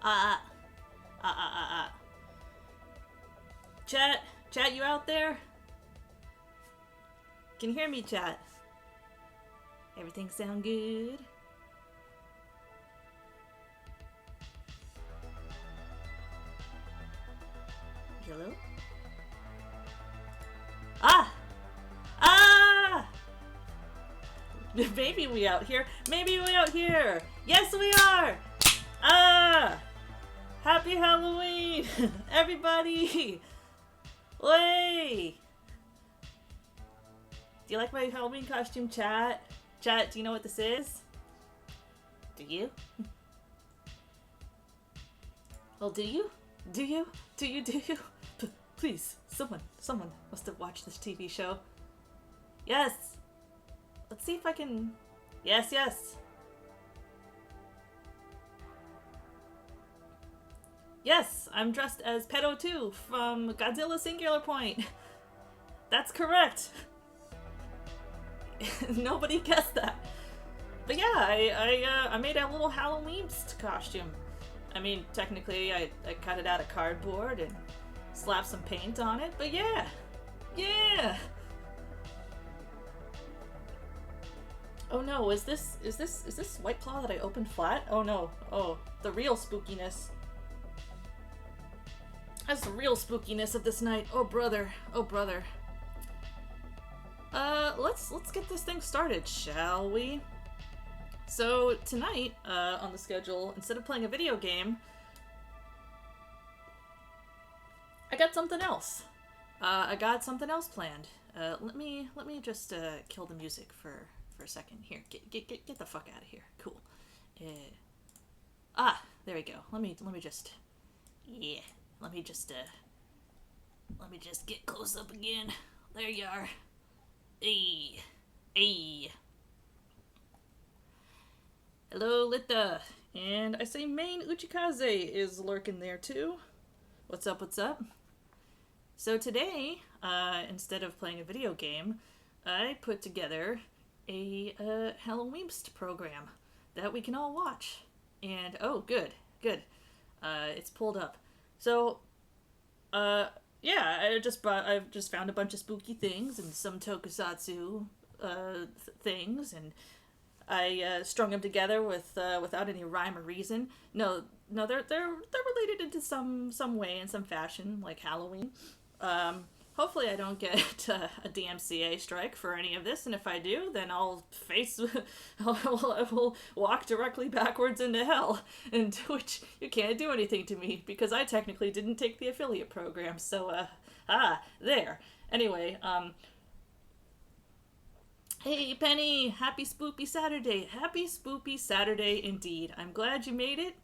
Ah, ah, ah, ah, ah. Chat, chat, you out there? Can you hear me, chat? Everything sound good? Hello? Ah! Ah! Maybe we out here. Maybe we out here. Yes, we are. Ah! Happy Halloween, everybody! Way! Do you like my Halloween costume, chat? Chat, do you know what this is? Do you? Well, do you? Do you? Do you? Do you? Please, someone must have watched this TV show. Yes! Let's see if I can... Yes, yes! Yes, I'm dressed as Pedo 2 from Godzilla Singular Point. That's correct. Nobody guessed that. But yeah, I made a little Halloween costume. I mean, technically, I cut it out of cardboard and slapped some paint on it. But yeah, yeah. Oh no, is this White Claw that I opened flat? Oh no, oh, the real spookiness. That's the real spookiness of this night. Oh brother, oh brother. Let's get this thing started, shall we? So tonight, on the schedule, instead of playing a video game, I got something else. I got something else planned. Let me just kill the music for a second. Here, get the fuck out of here. Cool. There we go. Let me just, yeah. Let me just get close up again. There you are. Hey. Hey. Hello, Lita. And I say main Uchikaze is lurking there too. What's up, what's up? So today, instead of playing a video game, I put together a Halloween program that we can all watch. And, oh, good. It's pulled up. So, yeah, I've just found a bunch of spooky things and some tokusatsu things, and I strung them together without any rhyme or reason. No, they're related into some way in some fashion, like Halloween. Hopefully I don't get a DMCA strike for any of this, and if I do, then I will walk directly backwards into hell, into which you can't do anything to me, because I technically didn't take the affiliate program, so, there. Anyway, hey Penny, happy Spoopy Saturday. Happy Spoopy Saturday indeed. I'm glad you made it.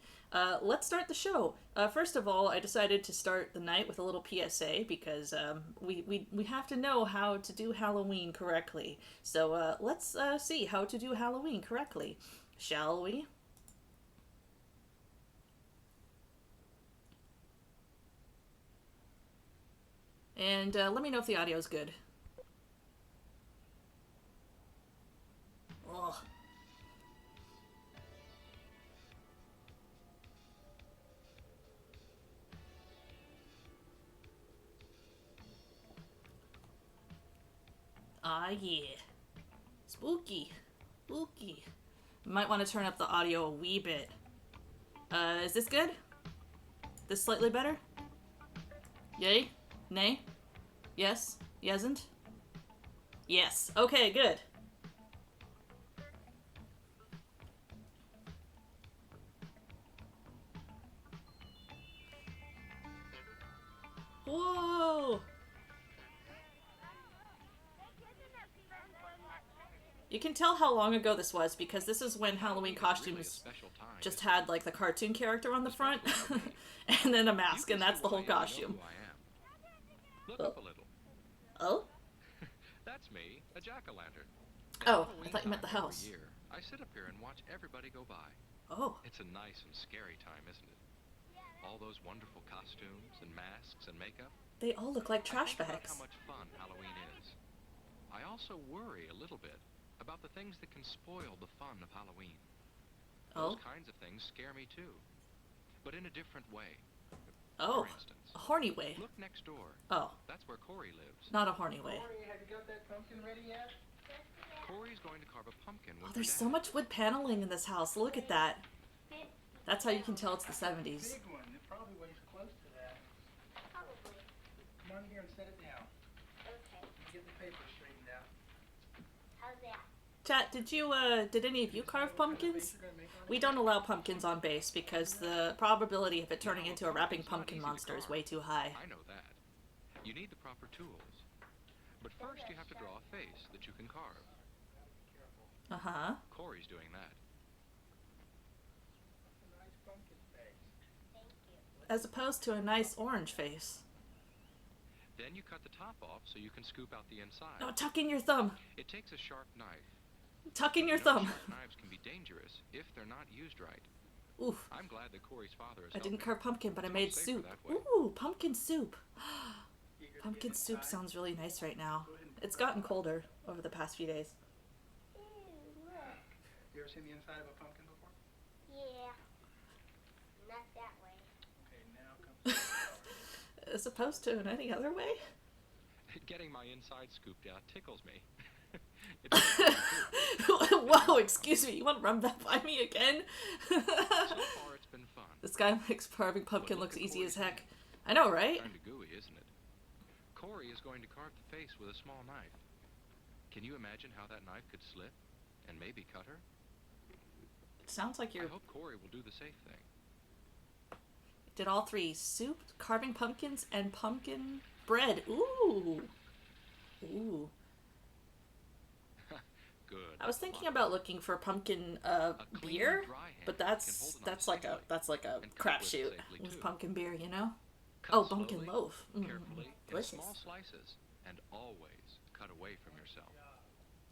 Let's start the show. First of all, I decided to start the night with a little PSA because we have to know how to do Halloween correctly. So let's see how to do Halloween correctly, shall we? And let me know if the audio is good. Ugh. Ah, yeah. Spooky. Spooky. Might want to turn up the audio a wee bit. Is this good? This slightly better? Yay? Nay? Yes? Yesn't? Yes. Okay, good. Whoa! You can tell how long ago this was because this is when Halloween costumes just had like the cartoon character on the front and then a mask, and that's the whole costume. Look up a little. Oh? That's me, a jack-o'-lantern. Oh, I thought you meant the house. Every year, I sit up here and watch everybody go by. Oh. It's a nice and scary time, isn't it? All those wonderful costumes and masks and makeup. They all look like trash I think about bags. how much fun Halloween is. I also worry a little bit about the things that can spoil the fun of Halloween. Those Oh? kinds of things scare me too. but in a different way. Oh, For instance, a horny way. look next door. Oh, That's where Corey lives. not a horny way. Corey, have you got that pumpkin ready yet? Corey's going to carve a pumpkin with Oh, her there's dad. so much wood paneling in this house. Look at that. That's how you can tell it's the 70s. Big one. It probably weighs close to that. Probably. Come on here and set it down. Okay. Get the paper straightened out. How's that? Chat, did any of you carve pumpkins? We don't allow pumpkins on base because the probability of it turning into a rapping pumpkin monster is way too high. I know that. You need the proper tools. But first you have to draw a face that you can carve. Uh-huh. Corey's doing that. A nice pumpkin face. Thank you. As opposed to a nice orange face. Then you cut the top off so you can scoop out the inside. No, tuck in your thumb. It takes a sharp knife. Tuck in your You know, thumb. sharp knives can be dangerous if they're not used right. Oof. I'm glad that Corey's father is I didn't helping. carve pumpkin, but I It's made safer soup. that way. Ooh, pumpkin soup. Eager to Pumpkin get soup inside? sounds really nice right now. Go ahead and It's pour it gotten out. colder over the past few days. Ew, look. You ever seen the inside of a pumpkin before? Yeah. Not that way. Okay, now comes the flower. As opposed to in any other way? Getting my inside scooped out tickles me. It does me too. Whoa, excuse me. You want to run that by me again? So far it's been fun. This guy makes carving pumpkin But look looks at easy as Corey's heck. hand. I know, right? Kind of gooey, isn't it? Corey is going to carve the face with a small knife. Can you imagine how that knife could slip and maybe cut her? It sounds like I you're... hope Corey will do the safe thing. Did all three. Soup, carving pumpkins, and pumpkin bread. Ooh. Ooh. Good. I was thinking Luck. about looking for pumpkin A clean, beer, dry hand but can that's hold a that's knife like a safely. that's like a And cut with it crapshoot safely, with too. pumpkin beer, you know? Cut Oh, pumpkin slowly, loaf. carefully, in Delicious. small slices, and always cut away from yourself.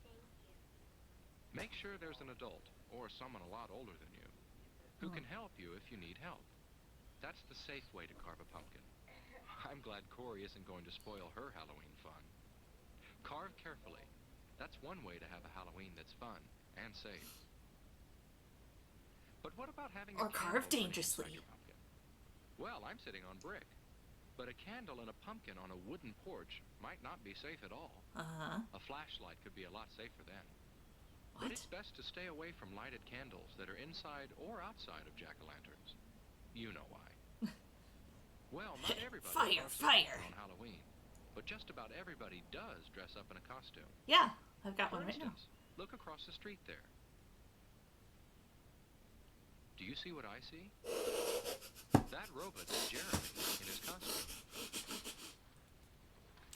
Thank you. Make sure there's an adult, or someone a lot older than you, who can help you if you need help. That's the safe way to carve a pumpkin. I'm glad Corey isn't going to spoil her Halloween fun. Carve carefully. That's one way to have a Halloween that's fun and safe. But what about having Or a carve candle burning dangerously. inside your pumpkin? Well, I'm sitting on brick. But a candle and a pumpkin on a wooden porch might not be safe at all. Uh-huh. A flashlight could be a lot safer then. What? But it's best to stay away from lighted candles that are inside or outside of jack-o'-lanterns. You know why. Well, not everybody Fire, loves to fire. on Halloween, but just about everybody does dress up in a costume. Yeah, I've got For one right now. instance, look across the street there. Do you see what I see? That robot's Jeremy in his costume.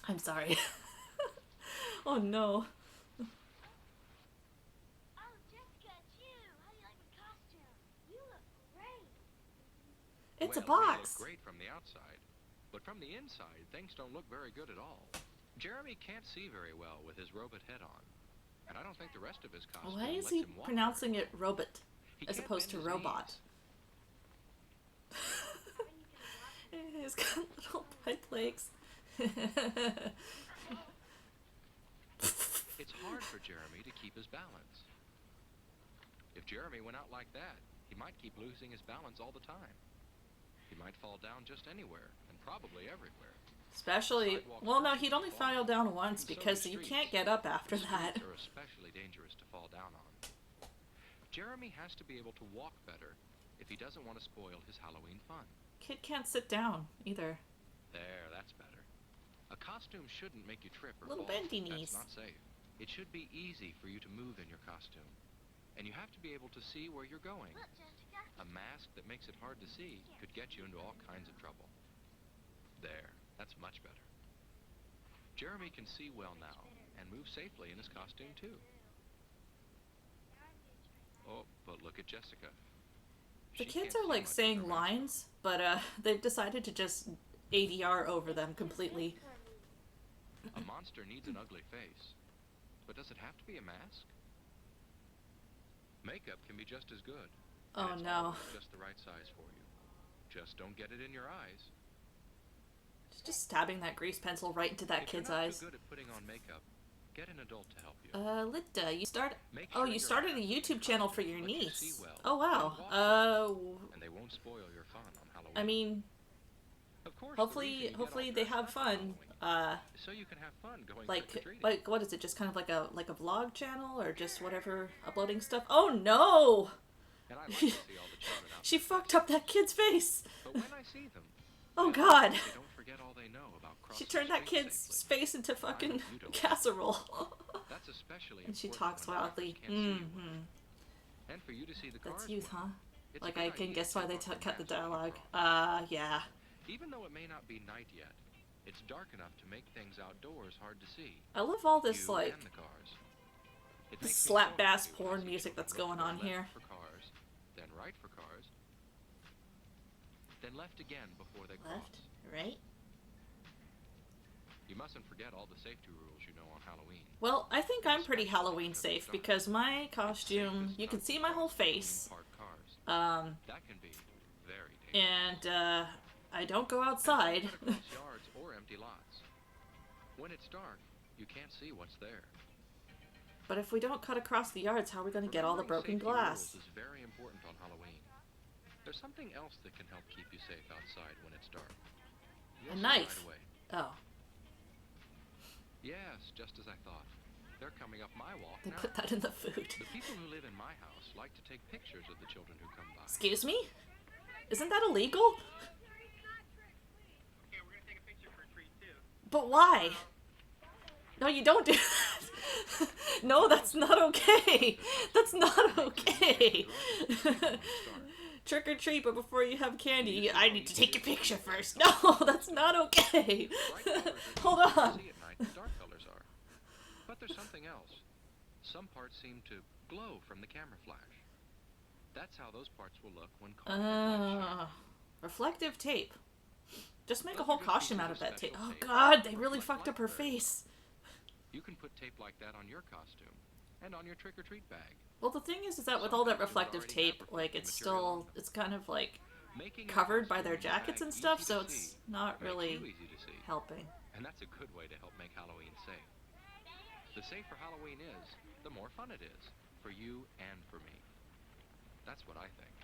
I'm sorry. Oh no. Oh, Jessica, it's you. How do you like my costume? You look great. It's a Well, we box. look great from the outside, but from the inside, things don't look very good at all. Jeremy can't see very well with his robot head on, and I don't think the rest of his costume Why is lets he him walk pronouncing very it robot He as can't opposed to bend his robot? He's got little pipe legs. It's hard for Jeremy to keep his balance. If Jeremy went out like that, he might keep losing his balance all the time. He might fall down just anywhere, and probably everywhere. Especially, well, no, he'd only fall down once And so because do you streets. can't get up after The that. streets are especially dangerous to fall down on. Jeremy has to be able to walk better if he doesn't want to spoil his Halloween fun. Kid can't sit down either. There, that's better. A costume shouldn't make you trip or Little fall. bendy knees. That's not safe. It should be easy for you to move in your costume. And you have to be able to see where you're going. Look, Jessica. A mask that makes it hard to see could get you into all kinds of trouble. There, that's much better. Jeremy can see well now and move safely in his costume too. Oh, but look at Jessica. The She kids can't are see like much saying from her mask. lines, but they've decided to just ADR over them completely. A monster needs an ugly face. But does it have to be a mask? Makeup can be just as good. and Oh it's no. always just the right size for you. Just don't get it in your eyes. Just stabbing that grease pencil right into that If you're kid's not eyes. too good at putting on makeup, Get an adult to help you. Linda, you Make Oh, sure you your started a hands YouTube are channel for comfortable, your but you see niece. well, Oh, and wow. walk and they won't spoil your fun on Halloween. I mean, of course, the reason you get all hopefully they dressed have up fun. on Halloween is so you can have fun going trick-or-treating. Like, what is it? Just kind of like a vlog channel, or just whatever, uploading stuff? Oh no! And I like to see all the children out She there fucked up that kid's face. But when I see them, Oh I God! hope they don't forget all they know about She crossing turned that streets kid's safely. face into fucking hope you don't. casserole. That's especially And she important talks when loudly. drivers can't see you well. Mm-hmm. And for you to see the cars That's youth, well. huh? It's a Like, good I can idea guess to why they take off your cut the mask when you dialogue. cross. Yeah. Even though it may not be night yet, it's dark enough to make things outdoors hard to see. I love all this, You like, and the cars. It the makes me slap so bass happy when I porn see music children that's look going to on left here. for cars, then right for cars, then left again before they Left, cross. right. You mustn't forget all the safety rules you know on Halloween. Well, I think I'm pretty Halloween safe because my costume, you can see my whole face. That can be very dangerous. And I don't go outside. And don't cut across yards or empty lots. When it's dark, you can't see what's there. But if we don't cut across the yards, how are we going to get all the broken Remembering glass? safety rules is very important on Halloween. There's something else that can help keep you safe outside when it's dark. You'll A see knife. right away. Oh, Yes, just as I thought. They're coming up my walk they now. put that in the food. The people who live in my house like to take pictures of the children who come by. Excuse me? Isn't that illegal? Okay, we're gonna take a picture for a treat too. But why? No, you don't do that. No, that's not okay. That's not okay. Trick or treat, but before you have candy, I need to take a picture first. No, that's not okay. Bright colors are Hold easier to on. see at night than dark colors are. But there's something else. Some parts seem to glow from the camera flash. That's how those parts will look when caught in the flash. Reflective tape. Just make a Those whole are good costume pieces out of of that tape. special Oh tape God, that they really reflect fucked up her light very well. face. You can put tape like that on your costume and on your trick-or-treat bag. Well, the thing is that with all that reflective tape, like, it's still, it's kind of like Making a covered by their costume and jackets bag and stuff, easy so to it's see not makes really you easy to see. helping. And that's a good way to help make Halloween safe. The safer Halloween is, the more fun it is, for you and for me. That's what I think.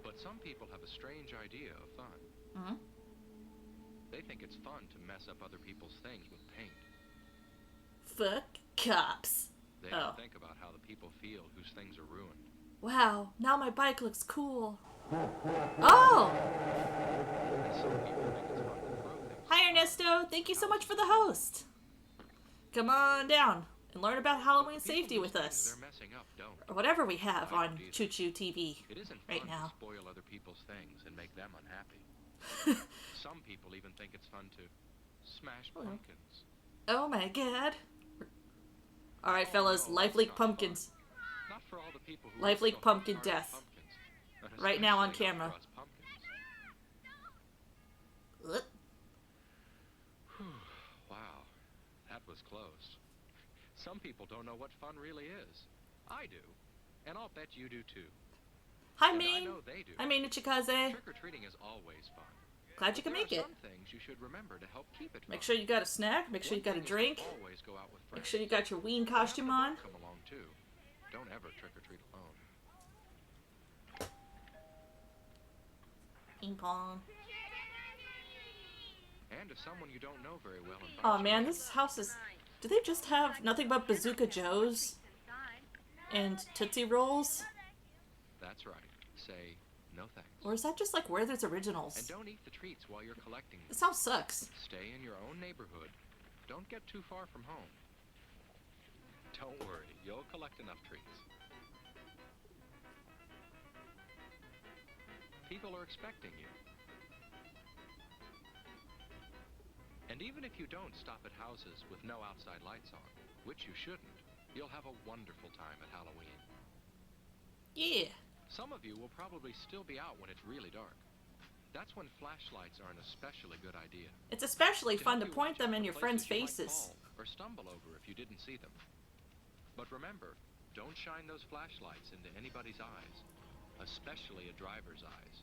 But some people have a strange idea of fun. Hmm? They think it's fun to mess up other people's things with paint. Fuck cops. They Oh. don't think about how the people feel whose things are ruined. Wow, now my bike looks cool. Oh! And some people think it's fun to throw things. Hi, Ernesto. Thank you so much for the host. Come on down and learn about Halloween People safety whose with things us. They're messing up don't. Or whatever we have I on don't either. Chuchu TV It isn't right fun now. to spoil other people's things and make them unhappy. Some people even think it's fun to smash pumpkins. Oh my god. Alright, Oh, fellas, no, Life that's Leak not Pumpkins. fun. Not for all the people who Life work Leak so pumpkin hard for death. pumpkins, and Right now on especially camera. for us pumpkins. Ugh. Whew, wow, that was close. Some people don't know what fun really is. I do, and I'll bet you do too. Hi, And I Maine. know they do. Hi, Maine Ichikaze. Trick-or-treating is always fun. Glad you can But make there it. are some things you should remember to help keep it fun. Make sure you got a snack. Make sure you got a One thing is to drink. always go out with Make friends. sure you got your Ween But have costume the on. dog Come along too. Don't ever trick-or-treat alone. Ping pong. And to someone you don't know very well. invites Oh you man, in. this house is... Do they just have nothing but Bazooka Joes and Tootsie Rolls? That's right. Say no thanks. Or is that just like Werther's And Originals? don't eat the treats while you're collecting them. This house sucks. Stay in your own neighborhood. Don't get too far from home. Don't worry, you'll collect enough treats. People are expecting you. And even if you don't stop at houses with no outside lights on, which you shouldn't, you'll have a wonderful time at Halloween. Yeah. Some of you will probably still be out when it's really dark. That's when flashlights are an especially good idea. It's especially fun to help you point watch them out in for your friends' places you might faces. fall or stumble over if you didn't see them. But remember, don't shine those flashlights into anybody's eyes, especially a driver's eyes.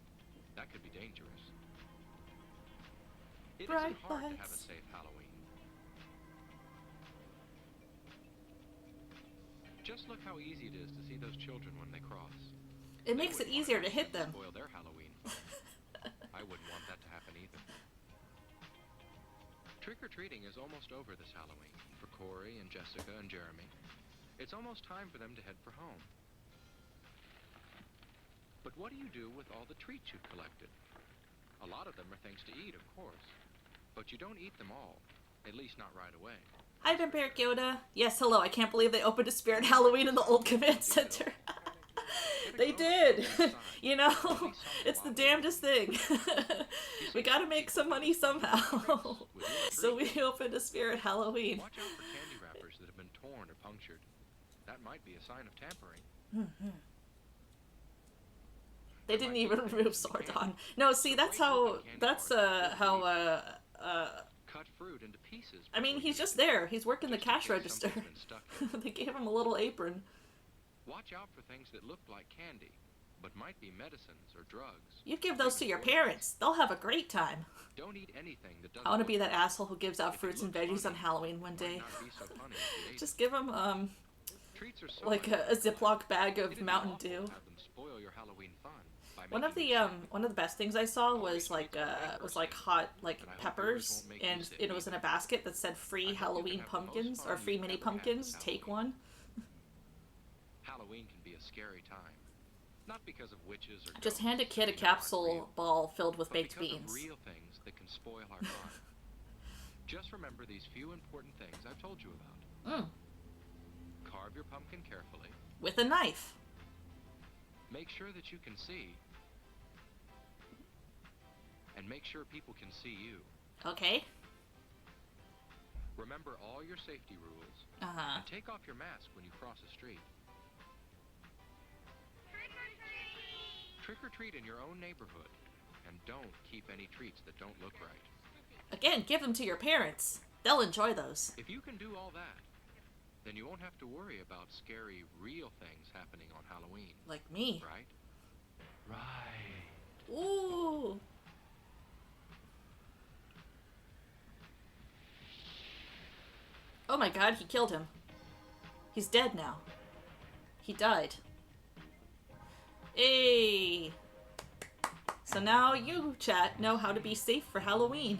That could be dangerous. It Bright isn't hard to have a lights. safe Halloween. Just look how easy it is to see those children when they cross. It makes it easier to hit them. Spoil their Halloween fun. I wouldn't want that to happen either. Trick-or-treating is almost over this Halloween for Corey and Jessica and Jeremy. It's almost time for them to head for home. But what do you do with all the treats you've collected? A lot of them are things to eat, of course. But you don't eat them all. At least not right away. Hi, Vampiric Yoda. Yes, hello. I can't believe they opened a Spirit Halloween in the old command center. They did. You know, it's the damnedest thing. We gotta make some money somehow. So we opened a Spirit Halloween. Watch out for candy wrappers that have been torn or punctured. That might be a sign of tampering. They didn't even remove Sordon. No, see, that's how Cut fruit into pieces. I mean, before he's you just eat it, there. He's working the just in cash case register. something's been stuck in it. They gave him a little apron. Watch out for things that look like candy, but might be medicines or drugs. You give those to your parents. They'll have a great time. Don't eat anything that doesn't I want to look be that right. asshole who gives out If it fruits and looks veggies on funny, Halloween one might day. not be so funny if you ate Just it. give them, Treats are so like much a fun. Ziploc bag of It'd be Mountain awful to Dew. have them spoil your Halloween fun by One of making the you sick. one of the best things I saw was like hot like peppers, and it was in a basket that said free Halloween pumpkins or free mini pumpkins. Take one. Halloween can be a scary time. Not because of witches or Just ghosts, hand a kid a you know, aren't capsule real, ball filled with but baked because beans. of real things that can spoil our fun. Just remember these few important things I've told you about. Carve your pumpkin carefully. With a knife. Make sure that you can see. And make sure people can see you. Okay. Remember all your safety rules. Uh-huh. And take off your mask when you cross a street. Trick or treat in your own neighborhood. And don't keep any treats that don't look right. Again, give them to your parents. They'll enjoy those. If you can do all that, then you won't have to worry about scary, real things happening on Halloween. Like me. Right? Right. Ooh. Oh my god, he killed him. He's dead now. He died. Hey. So now you, chat, know how to be safe for Halloween.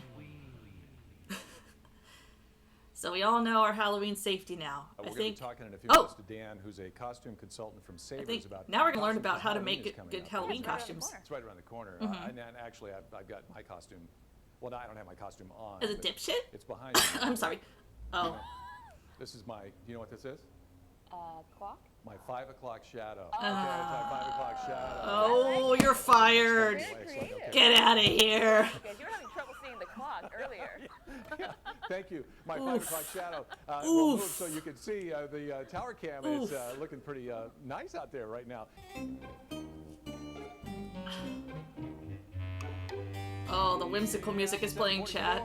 So we all know our Halloween safety now. We're I going to think. be talking in a few Oh! minutes to Dan, who's a costume consultant from I Savers, think about now we're gonna learn costumes, about how to Halloween make is good, coming good up. Halloween It's right around the costumes. corner. It's right around the corner. And actually, I've got my costume. Well, no, I don't have my costume on. As a but dipshit? It's behind me. I'm sorry. Oh. This is my, you know what this is? Clock? My 5 o'clock shadow. Okay, it's my 5 o'clock shadow. Oh, you're fired. Very creative. Get out of here. Guys, you were having trouble seeing the clock earlier. Thank you. My 5 o'clock shadow will Oof. move so you can see the tower cam is looking pretty nice out there right now. Oh, the whimsical music is playing, chat.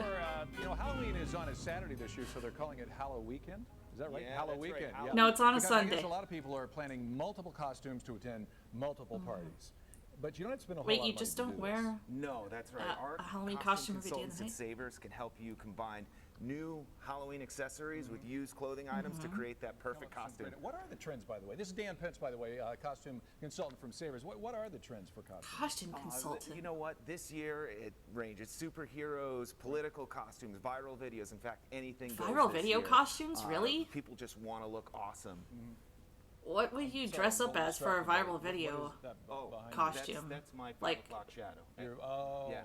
You know, Halloween is on a Saturday this year, so they're calling it Hallow Weekend. Is that right? Yeah, Hallow that's right. Weekend. Hallow- Yeah. No, it's on a Because I guess Sunday. a lot of people are planning multiple costumes to attend multiple parties. But you don't spend a whole Wait, lot you of just money don't to do this. wear. No, that's right. Our a Halloween costume costume every day of the consultants at night? Savers can help you combine new Halloween accessories with used clothing items to create that perfect costume. What are the trends, by the way? This is Dan Pence, by the way, costume consultant from Savers. What are the trends for costumes? Costume consultant. You know what? This year it ranges superheroes, political costumes, viral videos. In fact, anything goes Viral this video year. costumes? Really? People just want to look awesome. What would you dress up as for a viral video? Oh, Costume. That's my 5 Like- o'clock shadow. You're, Yeah.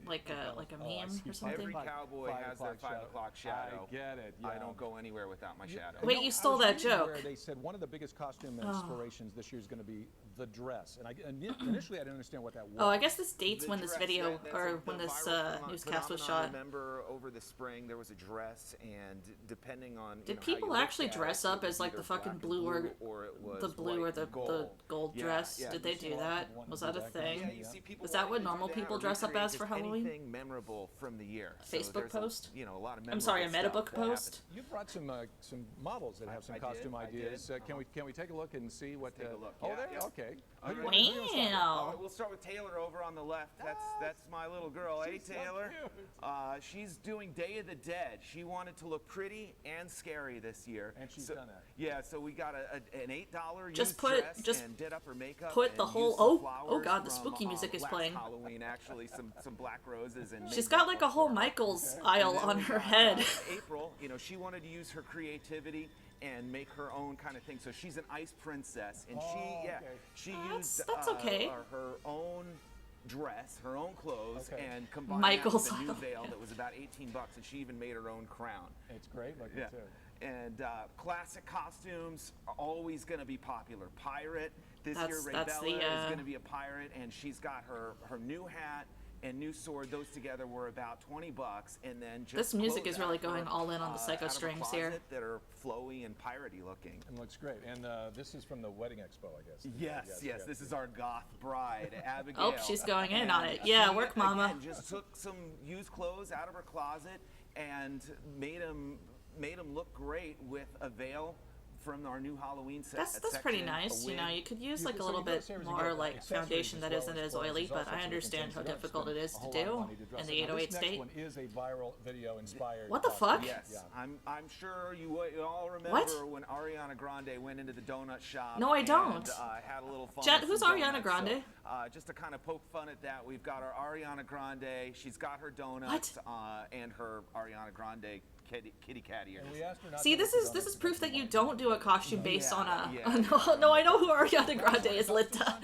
Like a oh, I meme see. or something? Every cowboy has their 5 o'clock shadow. I get it. I yeah. don't go anywhere without my shadow. Wait, you stole that joke. Where they said one of the biggest costume inspirations this year is going to be the dress, and initially I didn't understand what that was. Oh, I guess this dates The when this dress, video that's or a- when the this viral newscast was phenomenon. shot. Remember, over the spring there was a dress, and depending on Did how people you looked actually at dress it, up it as was like either the fucking black and blue or it was the blue or white the and gold. gold Yeah, dress? yeah. Did they do that? Was that a thing? Yeah, you see people Is that what wanting to do normal that people or dress up recreate as for just Halloween? Anything memorable from the year. Facebook there's post? A lot of I'm sorry, a memorable Metabook stuff that post? You brought some models that have some I costume did, I ideas. did. Can we take a look and see what? Take a look. Oh, Yeah, there. yeah. Okay. All right. Wow. We'll start with Taylor over on the left. That's my little girl. Hey, She's so Taylor. cute. She's doing Day of the Dead. She wanted to look pretty and scary this year. And she's done that. Yeah, so we got an $8 Just used put- dress just and did up her makeup. put the and whole- used some oh flowers God, the from, spooky music is last playing. Halloween, actually, some black roses and. She's makeup got like a whole for her. Michael's And aisle then on we her got, head. April, she wanted to use her creativity and make her own kind of thing. So she's an ice princess, and she used that's okay. her own dress, her own clothes, Okay. and combined Michael's that with a new aisle. veil that was about $18, and she even made her own crown. It's great looking Yeah. too. And classic costumes are always going to be popular. Pirate. This year, That's Ray the, Bella is going to be a pirate, and she's got her new hat and new sword. Those together were about $20, and then just This music clothes is really out of going her, all in on the psycho out of her strings here. closet that are flowy and piratey looking. And looks great. And this is from the wedding expo, I guess. Yes. This is our goth bride, Abigail. Oh, she's going in on And it. Yeah, she, work, mama. Again, just took some used clothes out of her closet and made them look great with a veil from our new Halloween set. That's pretty section, a nice. You know, wig. you could use You like could- a so little you go bit upstairs and more get like accessories foundation as that well isn't as as clothes. oily, There's all but sorts I of understand different how things. You don't difficult it spend is a to whole lot of do money to dress in it. the Now, 808 this next state. one is a viral video inspired. What the costume. fuck? Yes, Yeah. I'm sure you all remember What? when Ariana Grande went into the donut shop. No, I and, don't. had a little fun. Jet, with who's some Ariana donuts. Grande? So, just to kind of poke fun at that, we've got our Ariana Grande. She's got her donuts and her Ariana Grande kitty cat ears. And we asked her not See, to this look is at this donuts is proof because that we you wanted don't do a costume based on a. Yeah. No, I know who Ariana Grande is, Linda.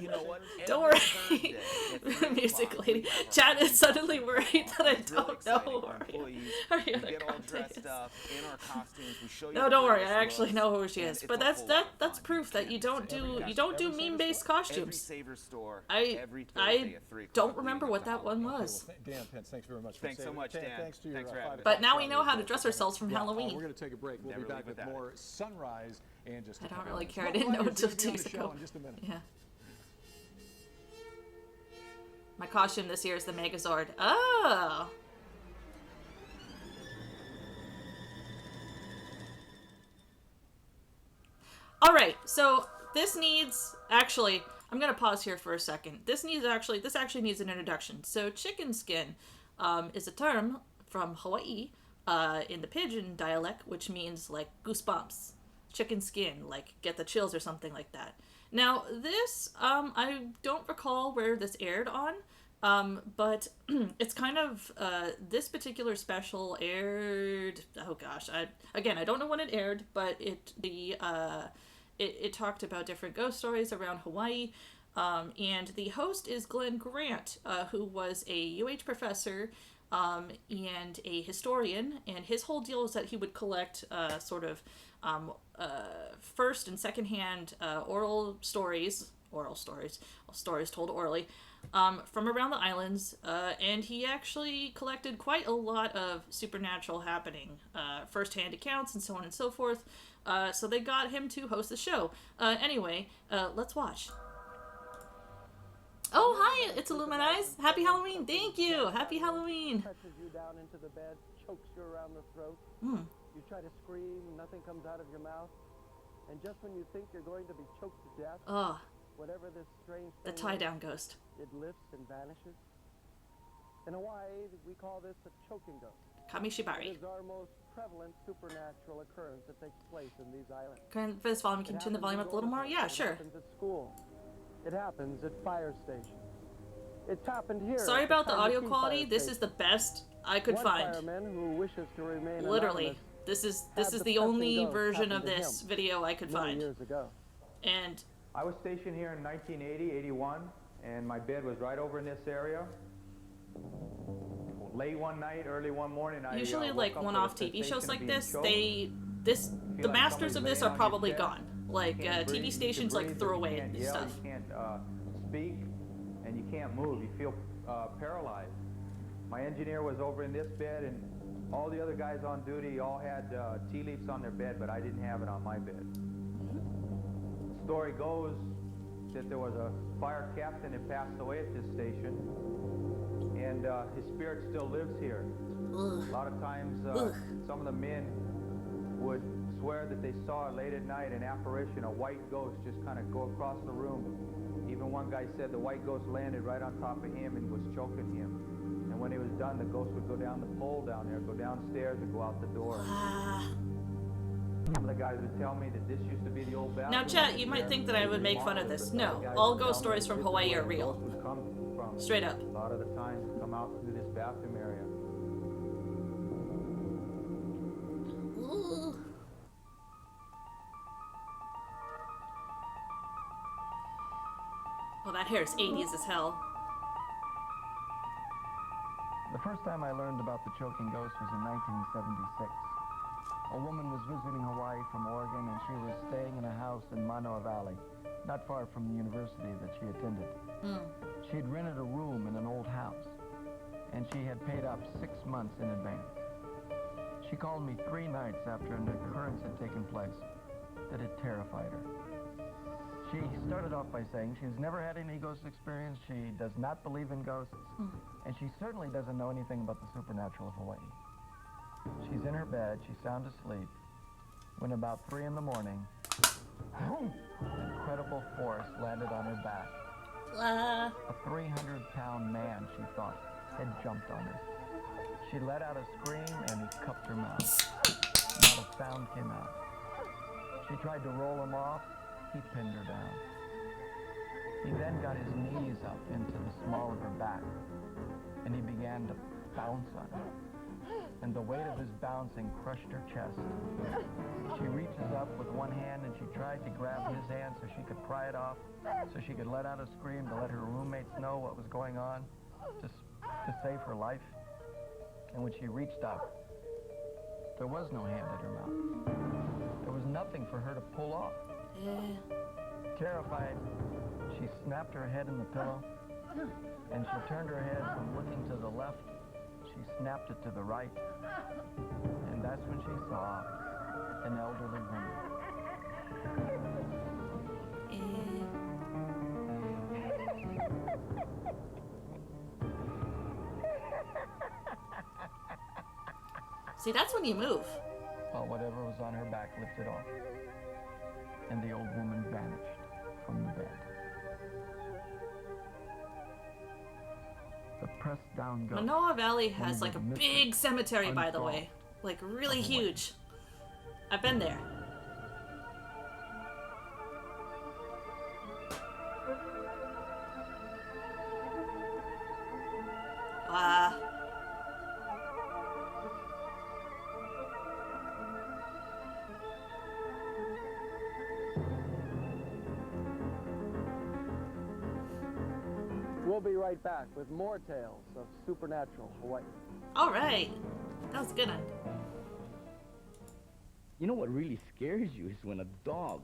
You know what? Don't Every worry, Thursday at 3 music o'clock, lady. we have our Chad Halloween is suddenly costume worried party. that I It's really don't exciting. know Our who employees, Ariana we get all Grande dressed is. up in our costumes. We show you. No, the don't worry. various I actually looks, know who she and is. it's But a that's whole lot of that's fun. proof that you don't do meme based Every costumes. Saver store. I every Thursday at 3 o'clock don't leading remember up what to that one Halloween. was. Dan Pence, thanks very much. For Thanks so saving- much, Dan. Thanks to your Thanks for having 5 us. But now we o'clock know how to Friday. dress ourselves from Yeah, Halloween. we're going to take a break. We'll Never be back leave with without more Sunrise and just. I a don't couple really minutes. care. I Well, didn't know Ryan, until you're gonna be 2 on days the show ago. in just a minute. Yeah. My costume this year is the Megazord. Oh. All right. So this needs actually. I'm gonna pause here for a second. This actually needs an introduction. So chicken skin is a term from Hawaii in the Pidgin dialect, which means like goosebumps, chicken skin, like get the chills or something like that. Now this I don't recall where this aired on, but it's kind of this particular special aired. Oh gosh, I don't know when it aired, but it talked about different ghost stories around Hawaii. And the host is Glenn Grant, who was a UH professor and a historian. And his whole deal is that he would collect first and secondhand stories told orally from around the islands. And he actually collected quite a lot of supernatural happening, firsthand accounts and so on and so forth. So they got him to host the show. Anyway, let's watch. Oh, hi, it's Illuminize. Happy Halloween. Thank you. Happy Halloween. Presses you down into the bed, chokes you around the throat. You try to scream, nothing comes out of your mouth. And just when you think you're going to be choked to death, Oh, whatever this strange the thing tie-down ghost. is, it lifts and vanishes. In Hawaii, we call this a choking ghost. It Kamishibari. is our most prevalent supernatural occurrence that takes place in these islands. For this volume, can you turn the volume up a little more? Yeah, sure. It happens at school. It happens at fire stations. It's happened here. Sorry at about the audio Kamakee quality. Fire This Station. is the best I could One find. fireman who wishes to remain Literally. anonymous This is had the the only pressing ghost version of happen to this him video I could many find. years ago. And I was stationed here in 1980, 81, and my bed was right over in this area. Late one night, early one morning, I usually woke like up one-off with a TV shows sensation like of being this, choked. the like masters of somebody's this laying are on your probably chest. gone. Like You can't breathe, TV you stations can like breathe, throw but away you can't and yell, stuff. You can't speak, and you can't move. You feel paralyzed. My engineer was over in this bed, and all the other guys on duty all had tea leaves on their bed, but I didn't have it on my bed. The story goes that there was a fire captain that passed away at this station, and his spirit still lives here. Ugh. A lot of times, Ugh. some of the men would swear that they saw late at night an apparition, a white ghost, just kind of go across the room. Even one guy said the white ghost landed right on top of him and was choking him. And when he was done, the ghost would go down the pole down there, go downstairs and go out the door. Some of the guys would tell me that this used to be the old bathroom. Now, chat, you might think that I would make fun of this. No, all ghost stories from Hawaii are real. Straight up. A lot of the times come out through this bathroom area. Ooh. Well, that hair is 80s as hell. The first time I learned about the choking ghost was in 1976. A woman was visiting Hawaii from Oregon, and she was staying in a house in Manoa Valley, not far from the university that she attended. She had rented a room in an old house, and she had paid up 6 months in advance. She called me 3 nights after an occurrence had taken place that had terrified her. She started off by saying she's never had any ghost experience, she does not believe in ghosts, and she certainly doesn't know anything about the supernatural of Hawaii. She's in her bed, she's sound asleep, when about 3 in the morning, incredible force landed on her back. A 300-pound man, she thought, had jumped on her. She let out a scream and he cupped her mouth. Not a sound came out. She tried to roll him off. He pinned her down. He then got his knees up into the small of her back, and he began to bounce on her. And the weight of his bouncing crushed her chest. She reaches up with one hand and she tried to grab his hand so she could pry it off, so she could let out a scream to let her roommates know what was going on, to save her life. And when she reached up, there was no hand at her mouth. There was nothing for her to pull off. Terrified, she snapped her head in the pillow, and she turned her head from looking to the left. She snapped it to the right, and that's when she saw an elderly woman. See, that's when you move. Well, whatever was on her back lifted off, and the old woman vanished from the bed. The pressed down ghost. Manoa Valley has like a big cemetery, by the way. Like really huge. I've been there. We'll be right back with more tales of supernatural Hawaii. All right. That was a good one. You know what really scares you is when a dog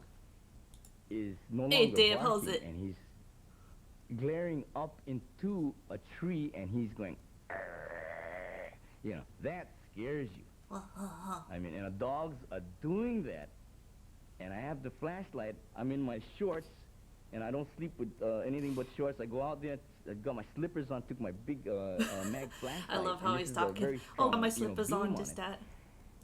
is no Hey, longer Dave, how's barking it? and he's glaring up into a tree and he's going, you know, that scares you. I mean, and dogs are doing that, and I have the flashlight. I'm in my shorts, and I don't sleep with anything but shorts. I go out there, I got my slippers on, took my big mag flashlight. I love how and he's this is a talking. very Oh, strong, my you know, slip is beam on, it. just that.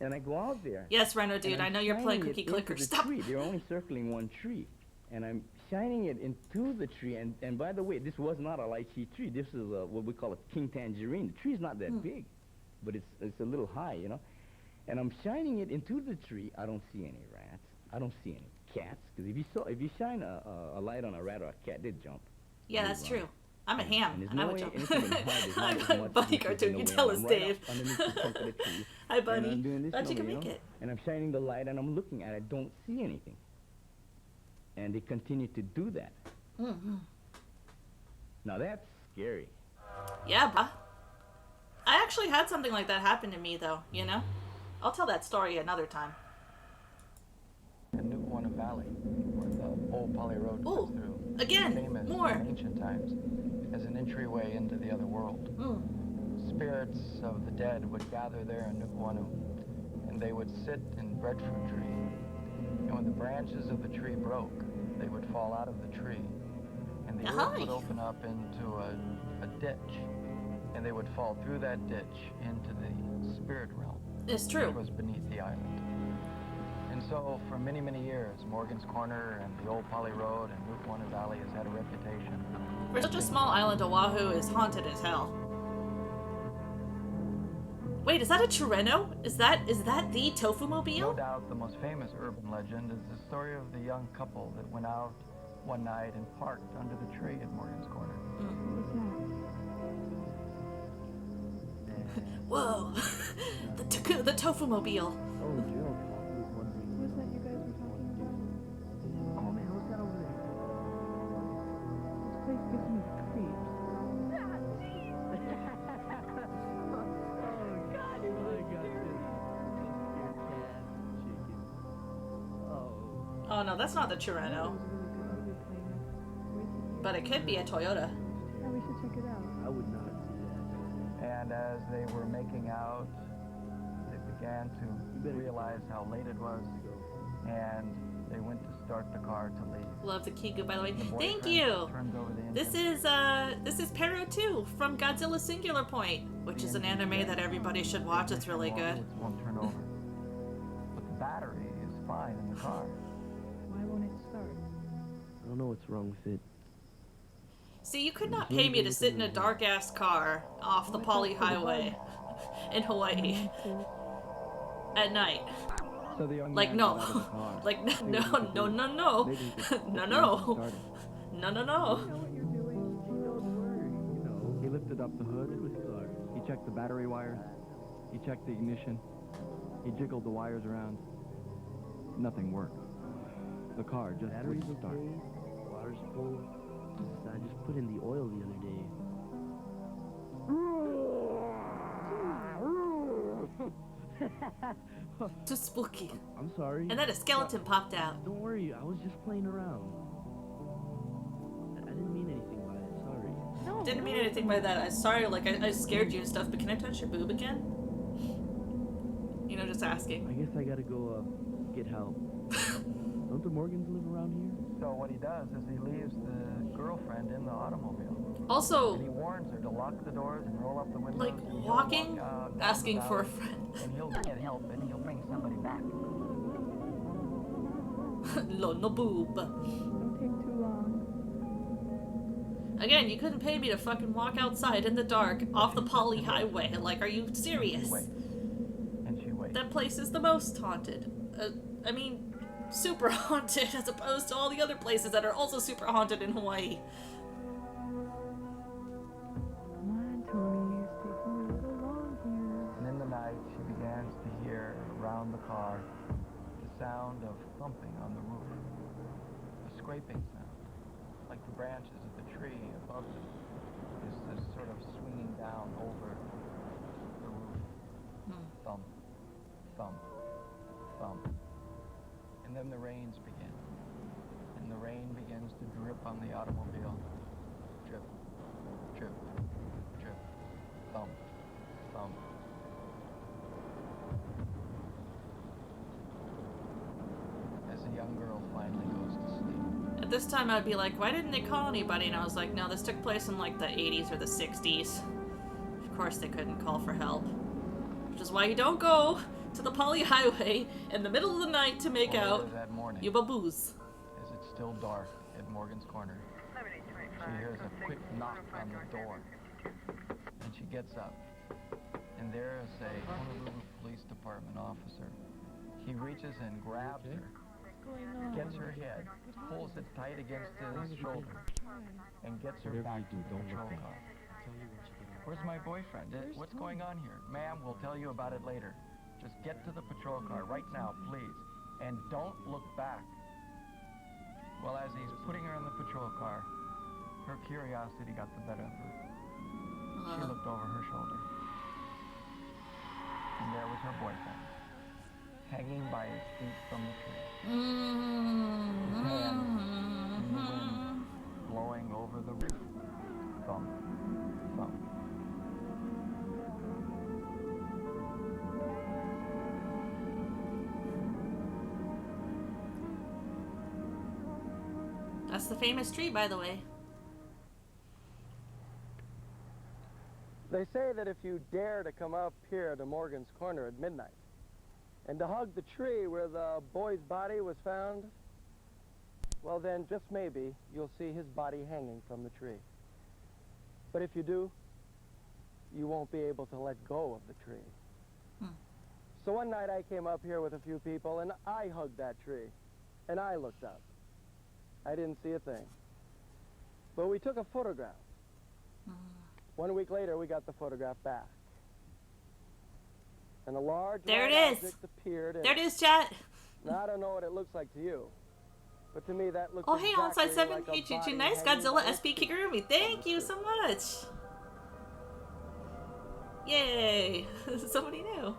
And I go out there. Yes, Rhino and dude, I'm I know you're playing shining Cookie it into Clicker. the Stop. tree. They're only circling one tree. And I'm shining it into the tree. And by the way, this was not a lychee tree. This is what we call a king tangerine. The tree's not that big, but it's a little high, you know. And I'm shining it into the tree. I don't see any rats. I don't see any cats. Because if you shine a light on a rat or a cat, they'd jump. Yeah, that's true. I'm a ham, and I would jump. I'm a bunny cartoon, you tell us, Dave. Hi, Bunny. How'd you make it? And I'm shining the light, and I'm looking at it. I don't see anything. And they continue to do that. Now, that's scary. Yeah, bruh. I actually had something like that happen to me, though, you know? I'll tell that story another time. In Nuku'ana Valley, where the old Poly Road Ooh, goes through. again, Famous more. in ancient times as an entryway into the other world. Spirits of the dead would gather there in Nuku'anu, and they would sit in breadfruit tree. And when the branches of the tree broke, they would fall out of the tree, and the earth would open up into a ditch, and they would fall through that ditch into the spirit realm. It's true. Which was beneath the island. So, for many, many years, Morgan's Corner and the old Poly Road and Route 1 Valley has had a reputation. For such a small island, Oahu is haunted as hell. Wait, is that a Chireno? Is that the Tofu Mobile? No doubt the most famous urban legend is the story of the young couple that went out one night and parked under the tree at Morgan's Corner. Whoa! the Tofu Mobile. Oh, Joe. I was wondering. Was that you guys were talking about? Oh, man, what's that over there? This place gives me creeps. Oh no, that's not the Chireno. But it could be a Toyota. Yeah, we should check it out. I would not do that. And as they were making out, they began to realize how late it was, and they went to start the car to leave. Love the Kiku, by the way. The Thank boyfriend you. turned over the This is Pero 2 from Godzilla Singular Point, which is an anime that everybody should watch. It's really good. It won't turn over. But the battery is fine in the car. Why won't it start? I don't know what's wrong with it. See, you could not pay me to sit in a dark-ass car off the Poly Highway in Hawaii at night. So the young Like, man no. got out of the car. Like, no. Maybe he could No. Don't worry. You know, he lifted up the hood. It was dark. He checked the battery wires. He checked the ignition. He jiggled the wires around. Nothing worked. The car just wouldn't start. Water's full. I just put in the oil the other day. Too spooky. I'm sorry. And then a skeleton popped out. Don't worry, I was just playing around. I didn't mean anything by it, sorry. No. Didn't mean anything by that. I'm sorry, like, I scared you and stuff, but can I touch your boob again? You know, just asking. I guess I gotta go, get help. Don't the Morgans live around here? So what he does is he leaves the girlfriend in the automobile. Also, and he warns her to lock the doors and roll up the windows. like, and he'll walking, walk, down asking the for a valley, friend. And he'll get help and he'll bring somebody back. No boob. Don't take too long. Again, you couldn't pay me to fucking walk outside in the dark off the Poly Highway. Like, are you serious? She waits. And she waits. That place is the most haunted. I mean, super haunted as opposed to all the other places that are also super haunted in Hawaii. Come on, Tony. It's taking a little long here. And in the night, she begins to hear around the car the sound of thumping on the roof. A scraping sound, like the branches of the tree above them is just sort of swinging down over the roof. Thump, thump, thump. And then the rains begin. And the rain begins to drip on the automobile. Drip, drip, drip, thump, thump. As the young girl finally goes to sleep. At this time, I'd be like, why didn't they call anybody? And I was like, no, this took place in like the 80s or the 60s. Of course they couldn't call for help. Which is why you don't go to the Poly Highway in the middle of the night to make out that morning, you baboos. as it's still dark at Morgan's Corner, she hears a quick knock on the door. And she gets up. And there is a Honolulu Police Department officer. He reaches and grabs her, gets her head, pulls it tight against his shoulder, and gets her back to the patrol car. Where's my boyfriend? What's going on here? Ma'am, we'll tell you about it later. Just get to the patrol car right now, please. And don't look back. Well, as he's putting her in the patrol car, her curiosity got the better of her. She looked over her shoulder. And there was her boyfriend, hanging by his feet from the tree. His hands in the wind, blowing over the roof. Thump, thump. That's the famous tree, by the way. They say that if you dare to come up here to Morgan's Corner at midnight and to hug the tree where the boy's body was found, well then, just maybe, you'll see his body hanging from the tree. But if you do, you won't be able to let go of the tree. So one night I came up here with a few people, and I hugged that tree, and I looked up. I didn't see a thing. But we took a photograph. 1 week later, we got the photograph back. And a large object appeared. There it is, chat. Now, I don't know what it looks like to you, but to me that looks Oh, hey, on exactly side 7, like a hey, Chuchu, body nice. hanging Godzilla by SP Kigurumi, thank you so much. Yay, somebody new.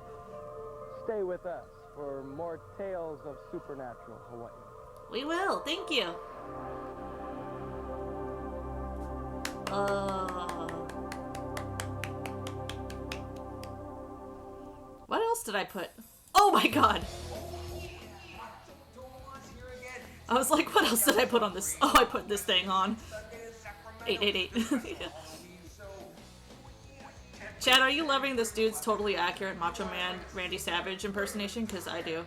Stay with us for more tales of supernatural Hawaii. We will, thank you. What else did I put? Oh my god! I was like, what else did I put on this? Oh, I put this thing on. 888. Chad, are you loving this dude's totally accurate Macho Man Randy Savage impersonation? Because I do.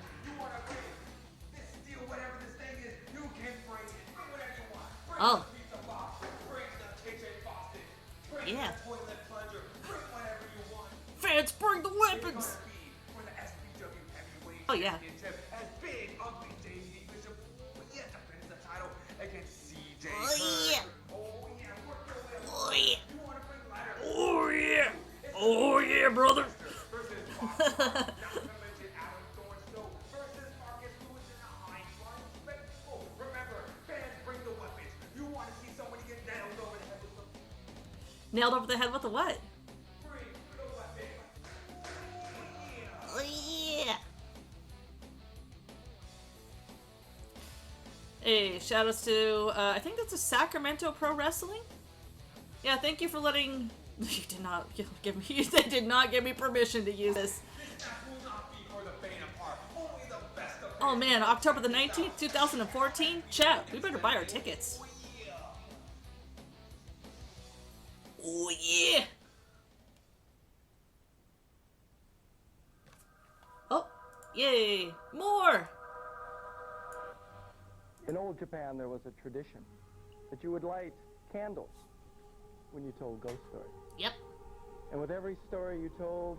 Oh. Yeah. Fans, bring the weapons! Oh, yeah. Oh, yeah. Oh, yeah. Oh, yeah. Oh, yeah, brother. Nailed over the head with a what? Oh, yeah. Hey, shout outs to, I think that's a Sacramento Pro Wrestling? Yeah, thank you for letting... You did not give me... They did not give me permission to use this. Oh man, October the 19th, 2014? Chat, we better buy our tickets. Oh yeah! Oh, yay! More! In old Japan, there was a tradition that you would light candles when you told ghost stories. Yep. And with every story you told,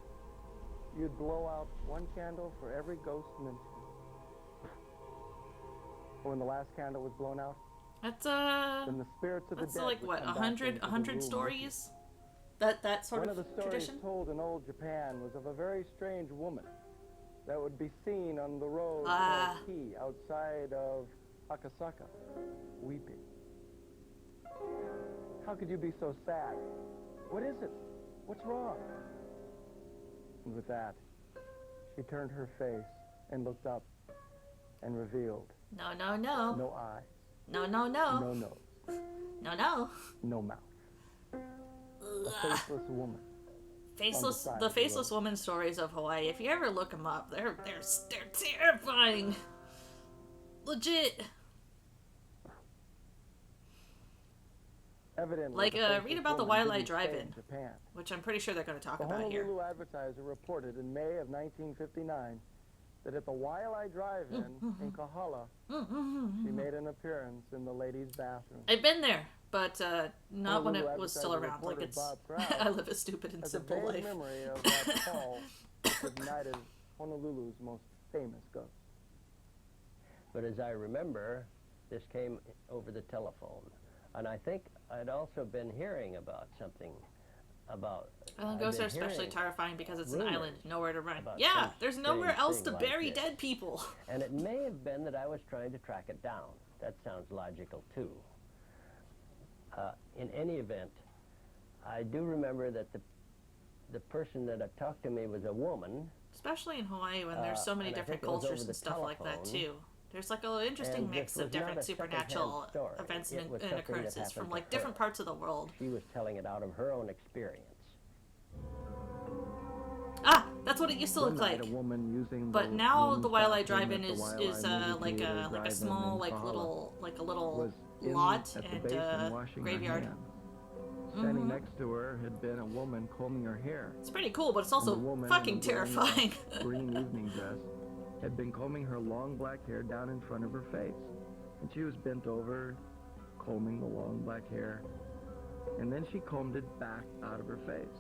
you'd blow out one candle for every ghost mentioned. And when the last candle was blown out, then the spirits of the dead like what, 100 stories? That sort One of the stories tradition? told in old Japan was of a very strange woman that would be seen on the road of Ki outside of Akasaka, weeping. How could you be so sad? What is it? What's wrong? And with that, she turned her face and looked up and revealed No, no, no. no eyes, No, no, no. no nose, No, no. no mouth. A faceless woman. The faceless woman stories of Hawaii. If you ever look them up, they're terrifying. Legit. Evidently, Like, the faceless read about the woman Waialae didn't stay Drive-In, in Japan. which I'm pretty sure they're going to talk The about here. Honolulu Advertiser reported in May of 1959 that at the Waialae Drive-In in Kahala, she made an appearance in the ladies' bathroom. I've been there, but not when it Honolulu was still Advertiser around. Like, reported it's Bob Krause I live a stupid and has simple a vague life. memory of that call that ignited Honolulu's most famous ghost. But as I remember, this came over the telephone. And I think I'd also been hearing about something about... Ghosts are especially terrifying because it's an island, nowhere to run. about Yeah, some there's nowhere strange else thing to like bury this. dead people. And it may have been that I was trying to track it down. That sounds logical, too. In any event, I do remember that the person that had talked to me was a woman. Especially in Hawaii when there's so many and I different think it was cultures over and the stuff like that, telephone. too. There's like an interesting And mix this of was not different a supernatural secondhand story. events It and, was and something that occurrences from happened like to different her. parts of the world. She was telling it out of her own experience. Ah, that's what it used to look One night, like. a woman using But the now women's the Waialae bathroom Drive-In at the is Waialae movie like theater a drive-in small in like Kahala a little was in lot at the and basin washing her graveyard. hands. Standing next to her had been a woman combing her hair. It's pretty cool, but it's And also the woman fucking was wearing a terrifying. green evening dress had been combing her long black hair down in front of her face. And she was bent over, combing the long black hair. And then she combed it back out of her face.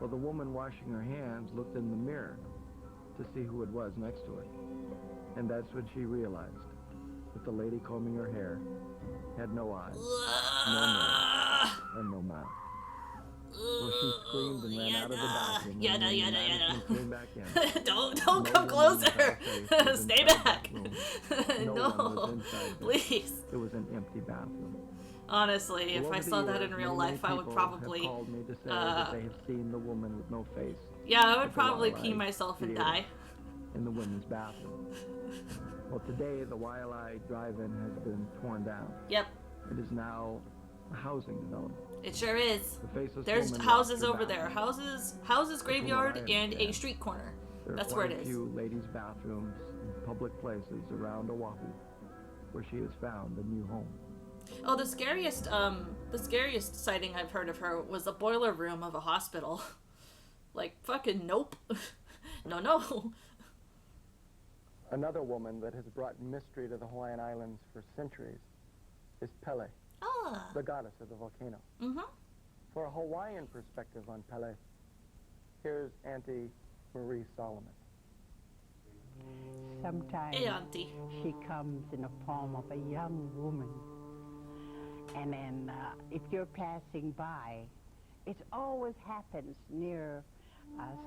Well, the woman washing her hands looked in the mirror to see who it was next to her. And that's when she realized that the lady combing her hair had no eyes, no nose, and no mouth. Well, she screamed and ran out of the bathroom. Yada. Came back in. Don't come closer. Stay back. No No, one was inside. please. It was an empty bathroom. Honestly, if Over I the saw that years, in real many life, I would people probably, have called me to say that they have seen the woman with no face. yeah, I would at the probably Wildlife pee myself and Theater die. in the women's bathroom. Well, today the Wildlife Drive-In has been torn down. Yep, It is now a housing development. it sure is. The faceless There's woman houses lost her over there. bathroom. Houses, From what graveyard, I and a understand, street corner. There are That's where it quite a is. few ladies' bathrooms in public places around Oahu where she has found a new home. Oh, the scariest sighting I've heard of her was the boiler room of a hospital. Like, fucking nope. No. Another woman that has brought mystery to the Hawaiian Islands for centuries is Pele, the goddess of the volcano. Mm-hmm. For a Hawaiian perspective on Pele, here's Auntie Marie Solomon. Sometimes Hey, Auntie. she comes in the form of a young woman. And then if you're passing by, it always happens near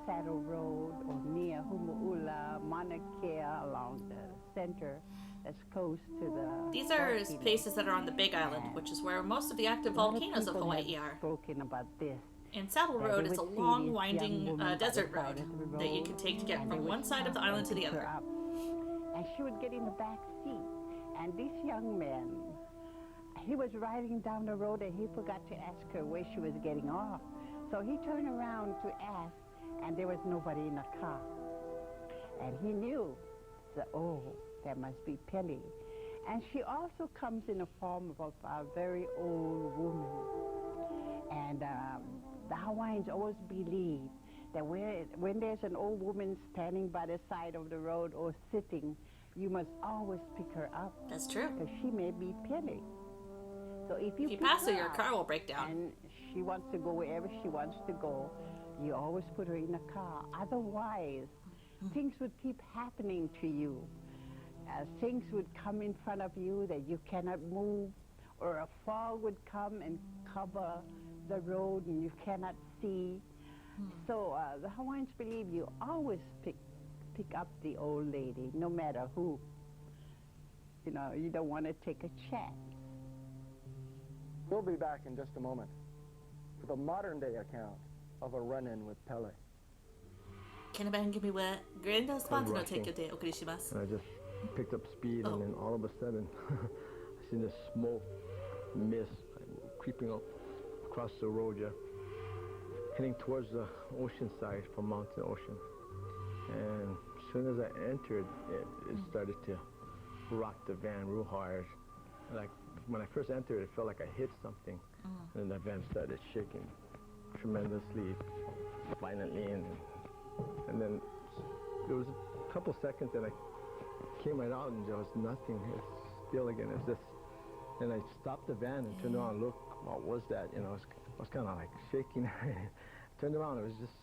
Saddle Road or near Humu'ula, Mauna Kea, along the center that's close to the... These are volcano. places that are on the Big Island, which is where most of the active A lot volcanoes of people Hawaii have are. spoken about this. And Saddle that Road they is a would see long, this winding young woman by the desert side road of the that you road, can take to get and they from would one side of the stop island to and the pick her other. up. And she would get in the back seat. And this young man, he was riding down the road and he forgot to ask her where she was getting off. So he turned around to ask, and there was nobody in the car. And he knew that, oh, that must be Pele. And she also comes in the form of a very old woman. And the Hawaiians always believe that when there's an old woman standing by the side of the road or sitting, you must always pick her up. That's true. Because she may be Pele. So if you If you pick pass her, her your up car will break down. and she wants to go wherever she wants to go, you always put her in a car. Otherwise, things would keep happening to you. Things would come in front of you that you cannot move, or a fog would come and cover the road and you cannot see. So the Hawaiians believe you always pick up the old lady, no matter who. You know, you don't want to take a chance. We'll be back in just a moment with a modern-day account of a run-in with Pele. この番組はグレンダースパンツの提供でお送りします。 And I just picked up speed, and then all of a sudden, I seen this smoke mist creeping up across the road, heading towards the ocean side from Mountain Ocean. And as soon as I entered, it started to rock the van real hard. Like when I first entered, it felt like I hit something, and the van started shaking tremendously, violently, and then there was a couple seconds, and I came right out, and there was nothing. It's still again. It's just, and I stopped the van and turned around and looked. What was that? You know, I was kind of like shaking. Turned around, it was just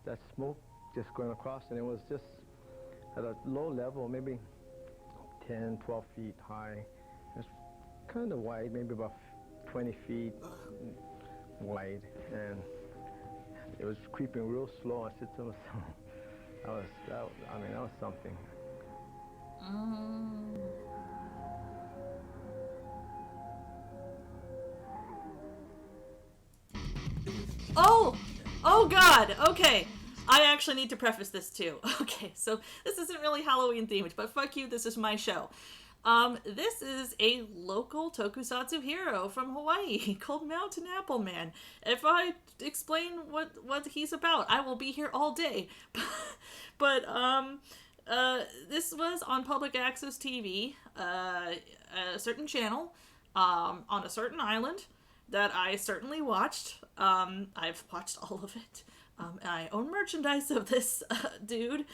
that smoke just going across, and it was just at a low level, maybe 10, 12 feet high. It was kind of wide, maybe about 20 feet wide, and it was creeping real slow. I said to myself, that was something. Oh God, okay. I actually need to preface this too. Okay, so this isn't really Halloween themed, but fuck you, this is my show. This is a local tokusatsu hero from Hawaii called Mountain Apple Man. If I explain what he's about, I will be here all day. But this was on public access TV, a certain channel, on a certain island that I certainly watched. I've watched all of it. And I own merchandise of this dude.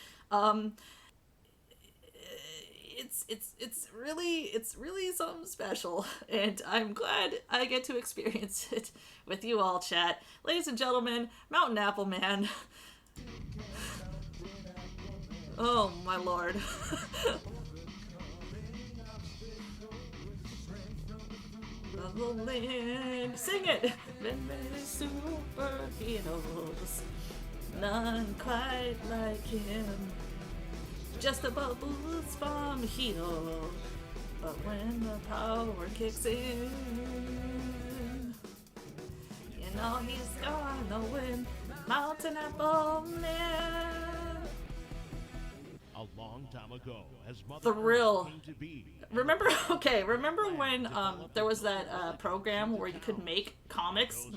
it's really something special, and I'm glad I get to experience it with you all, chat. Ladies and gentlemen, Mountain Apple Man. Oh my lord. Sing it! Superheroes, none quite like him. Just a bubbles from hero, but when the power kicks in, you know he's gonna win. Mountain Apple Man. A long time ago, as Mother The real. Earth came to be. Remember when there was that program where you could make comics,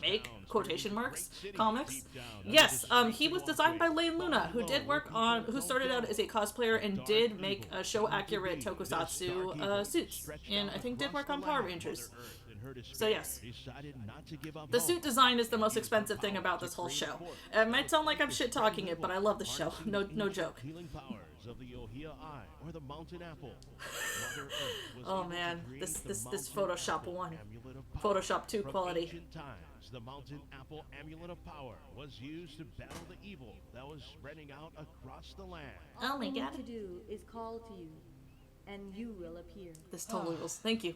quotation marks, comics? Yes, he was designed by Lane Luna, who started out as a cosplayer and did make show accurate tokusatsu suits, and I think did work on Power Rangers. So yes, the suit design is the most expensive thing about this whole show. It might sound like I'm shit talking it, but I love the show. No joke. Healing powers of the Ohia Eye or the Mountain Apple. Oh man, this Photoshop 1, Photoshop 2 quality. Ancient times, the Mountain Apple Amulet of Power was used to battle the evil that was spreading out across the land. Oh my god. All you need to do is call to you, and you will appear. This totally rules. Thank you.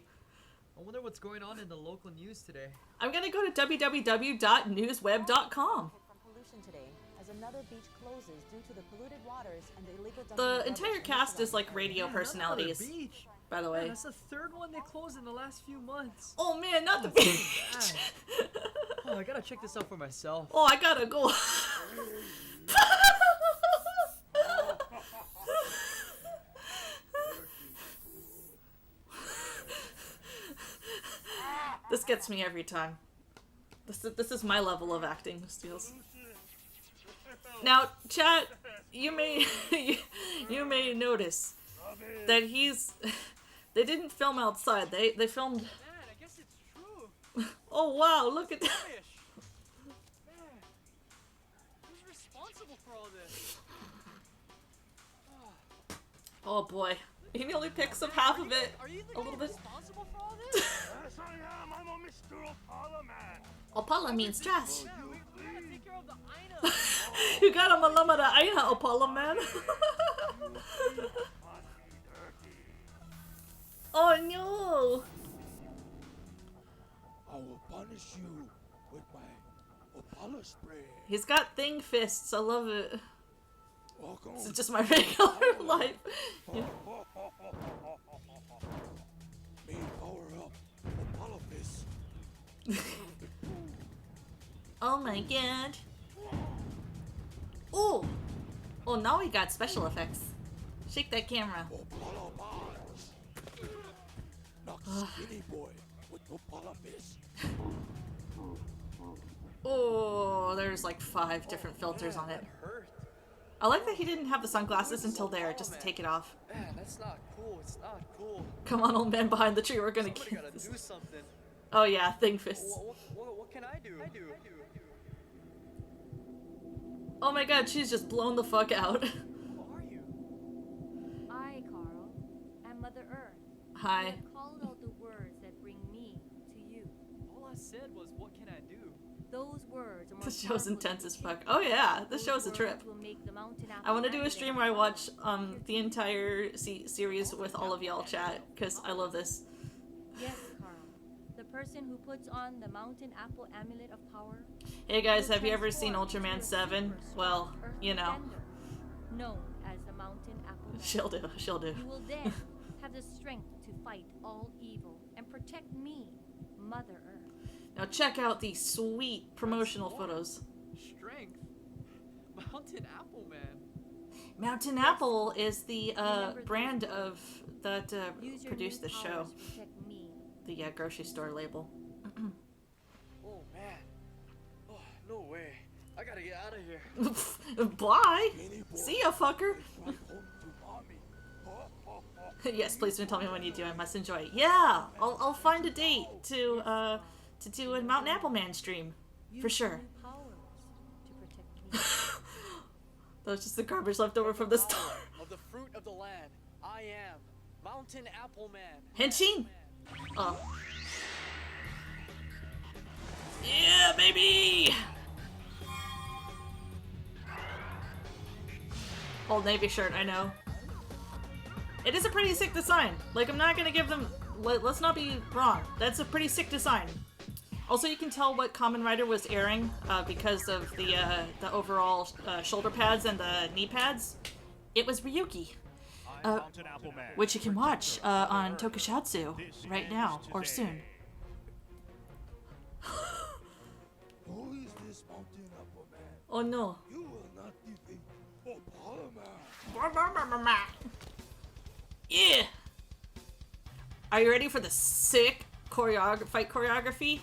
I wonder what's going on in the local news today. I'm gonna go to www.newsweb.com. Pollution today, as another beach closes due to the polluted waters and the illegal dumping The of entire rubbish cast is like into radio personalities. Beach. By the way. That's the third one they closed in the last few months. Oh man, not the beach. Oh, I gotta check this out for myself. Oh, I gotta go. This gets me every time. This is my level of acting, Steels. Now, chat, you may you may notice that they didn't film outside. They filmed. Man, I guess it's true. Oh wow, look at that. Man, who's responsible for all this? Oh boy, he only picks up half of it. Are you the a little bit. responsible for all this? Yes, I am. I'm a Mr. Opala Man. Opala means trash. Man, we gotta take care of the Aina. You got a malama da aina, Opala man. Oh no! I will punish you with my Opala spray. He's got thing fists. I love it. Welcome. This is just my regular life. Yeah. Me power up Opala fist. Oh my god. Oh! Oh, now we got special effects. Shake that camera. Skinny boy with Opala fist. Oh, there's like 5 different filters on it. I like that he didn't have the sunglasses until there, just to take it off. Man, that's not cool. It's not cool. Come on, old man behind the tree, we're gonna Somebody get gotta this. do something. Oh yeah, thing fists. What can I do? Oh my god, she's just blown the fuck out. I, Carl, am Mother Earth. Hi. I have called out the words that bring me to you. All I said was, what can I do? Those words are more This show's powerful intense than as fuck. Oh yeah, this Those show's a trip. words will make the Mountain I want to Apple do a stream where I watch the entire series with all of y'all chat, because I love this. Yes, Carl. The person who puts on the Mountain Apple Amulet of Power. Hey guys, have you ever seen Ultraman 7? Well, you know. Known as the Mountain Apple. She'll do. You will then have the strength to fight all evil and protect me, Mother Earth. Now check out these sweet promotional photos. Strength? Mountain Apple Man. Mountain Apple is the brand of that produced the show. The grocery store label. Oh man. Oh, no way. I gotta get out of here. Bye. See ya, fucker. Yes, please don't tell me when you do. I must enjoy it. Yeah, I'll find a date to do a Mountain Apple Man stream for sure. That was just the garbage left over from the store. Of the fruit of the land, I am Mountain Apple Man. Henshin! Oh. Yeah, baby! Old Navy shirt, I know. It is a pretty sick design. Like, I'm not gonna give them... Let's not be wrong. That's a pretty sick design. Also, you can tell what Kamen Rider was airing because of the overall shoulder pads and the knee pads. It was Ryuki. Which you can watch on Tokusatsu right now, or soon. Who is this Mountain Apple Man? Oh no. You will not defeat Opala Man. Yeah! Are you ready for the sick fight choreography?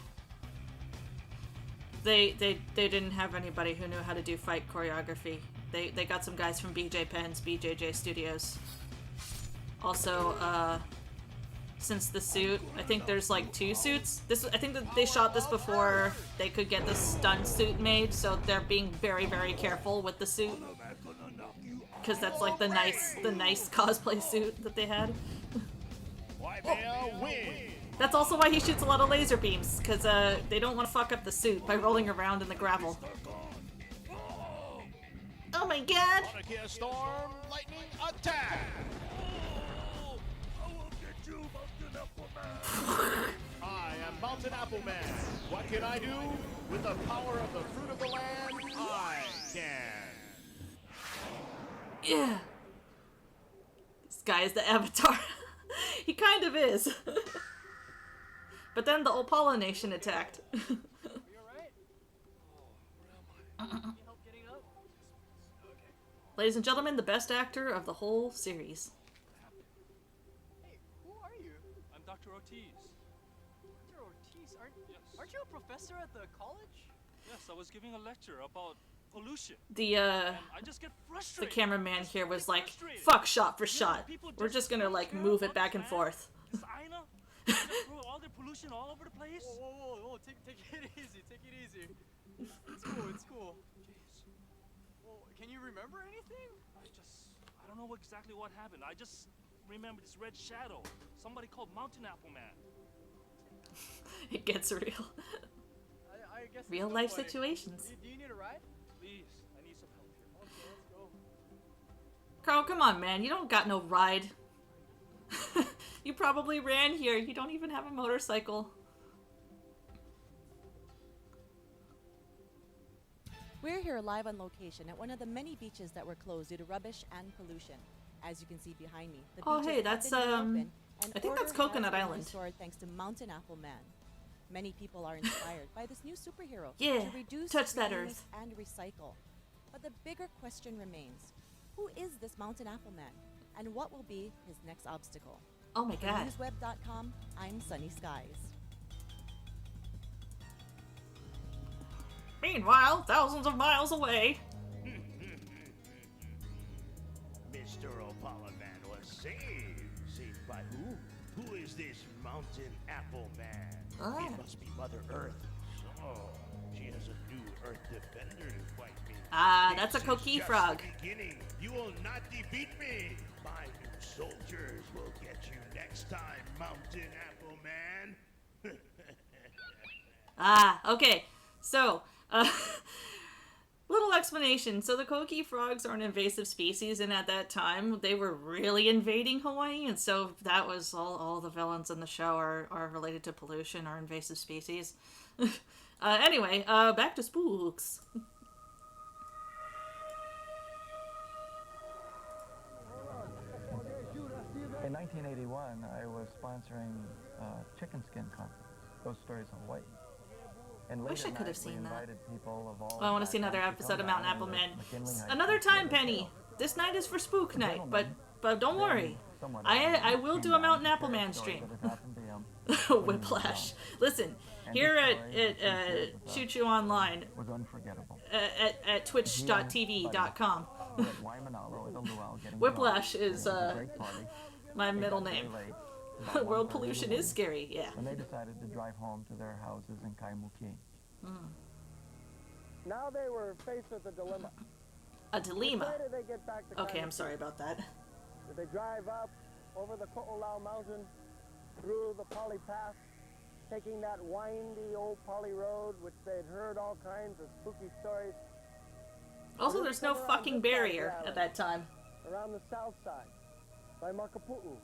They didn't have anybody who knew how to do fight choreography. They got some guys from BJ Penn's BJJ Studios. Also, since the suit, I think there's like 2 suits. I think that they shot this before they could get the stun suit made, so they're being very, very careful with the suit. Because that's like the nice cosplay suit that they had. That's also why he shoots a lot of laser beams, because they don't want to fuck up the suit by rolling around in the gravel. Oh my god! Storm, lightning, attack! I am Mountain Apple Man. What can I do? With the power of the fruit of the land, I can. Yeah. This guy is the Avatar. He kind of is. But then the Opala Nation attacked. Ladies and gentlemen, the best actor of the whole series. Hey, who are you? I'm Dr. Ortiz. Dr. Ortiz, aren't you a professor at the college? Yes, I was giving a lecture about pollution. The cameraman here was like, fuck shot for shot. We're just gonna like move it back and forth. Throw all the pollution all over the place. Whoa, take it easy, It's cool. Jeez. Well, can you remember anything? I don't know exactly what happened. I just remember this red shadow. Somebody called Mountain Apple Man. It gets real. I guess Real life situations. Do you need a ride? Please, I need some help here. Okay, let's go. Carl, come on, man. You don't got no ride. You probably ran here. You don't even have a motorcycle. We're here live on location at one of the many beaches that were closed due to rubbish and pollution. As you can see behind me, the Oh, beaches hey, have that's, been reopened, and I think that's order has Coconut been Island. restored thanks to Mountain Apple Man. Many people are inspired by this new superhero Yeah, to reduce, touch that reuse, earth. and recycle. But the bigger question remains: who is this Mountain Apple Man, and what will be his next obstacle? Oh my For god. Newsweb.com, I'm Sunny Skies. Meanwhile, thousands of miles away. Mr. Opala Man was saved. Saved by who? Who is this Mountain Apple Man? Ah. It must be Mother Earth. So, she has a new Earth defender to fight me. Ah, that's a This is Koki just frog. the beginning. You will not defeat me. My new soldiers will get you next time, Mountain Apple Man. Ah, okay. So, little explanation. So the Koki frogs are an invasive species, and at that time, they were really invading Hawaii, and so that was all the villains in the show are related to pollution or invasive species. Anyway, back to Spooks. In 1981, I was sponsoring chicken skin conference, Ghost Stories of Hawaii. And Wish late I at could have night, we seen that. invited people of all Oh, I want to see another backgrounds to episode of come Mountain down Apple to Man. McKinley High Another School time, for a Penny. show. This night is for Spook The night, but gentleman, don't worry. someone I will do a came Mountain down Apple to share a Man story stream. that had happened to him. Whiplash. Listen, And here his at story, which he shared with Chuchu Online, was unforgettable. at twitch.tv.com. He and Waimanalo at a luau getting Whiplash drunk. is It was a great party. my It middle got very name. late, about World 1:30 pollution in the is scary, yeah. When they decided to drive home to their houses in Kaimuki. Now they were faced with a dilemma. A dilemma. Which way do they get back to Okay, I'm Kaimuki? sorry about that. Do they drive up over the Ko'olau Mountain, through the Poly Pass, taking that windy old Poly Road, which they'd heard all kinds of spooky stories. Also, there's no fucking barrier at that time. Around the south side, by Makapu'u,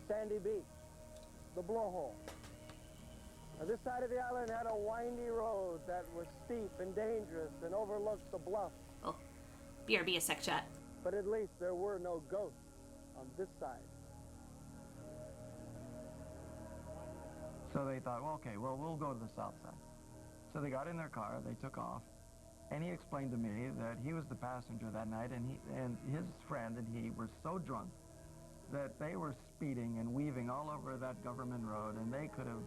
Sandy Beach, the Blowhole. Now, this side of the island had a windy road that was steep and dangerous and overlooked the bluff. Oh, BRB a sec chat. But at least there were no ghosts on this side. So they thought, well, okay, well, we'll go to the south side. So they got in their car, they took off, and he explained to me that he was the passenger that night, and his friend and he were so drunk that they were speeding and weaving all over that government road, and they could have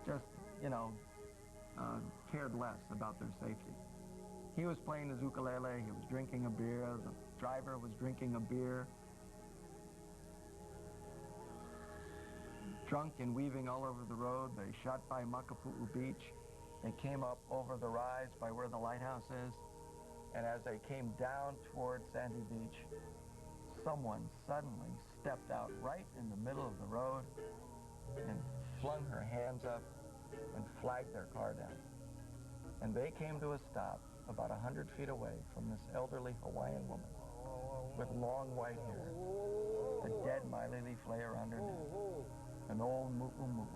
just, you know, cared less about their safety. He was playing his ukulele, he was drinking a beer, the driver was drinking a beer. Drunk and weaving all over the road, they shot by Makapu'u Beach. They came up over the rise by where the lighthouse is, and as they came down towards Sandy Beach, someone suddenly stepped out right in the middle of the road and flung her hands up and flagged their car down. And they came to a stop about 100 feet away from this elderly Hawaiian woman with long white hair, a dead Miley leaf lay around her neck, an old mu'u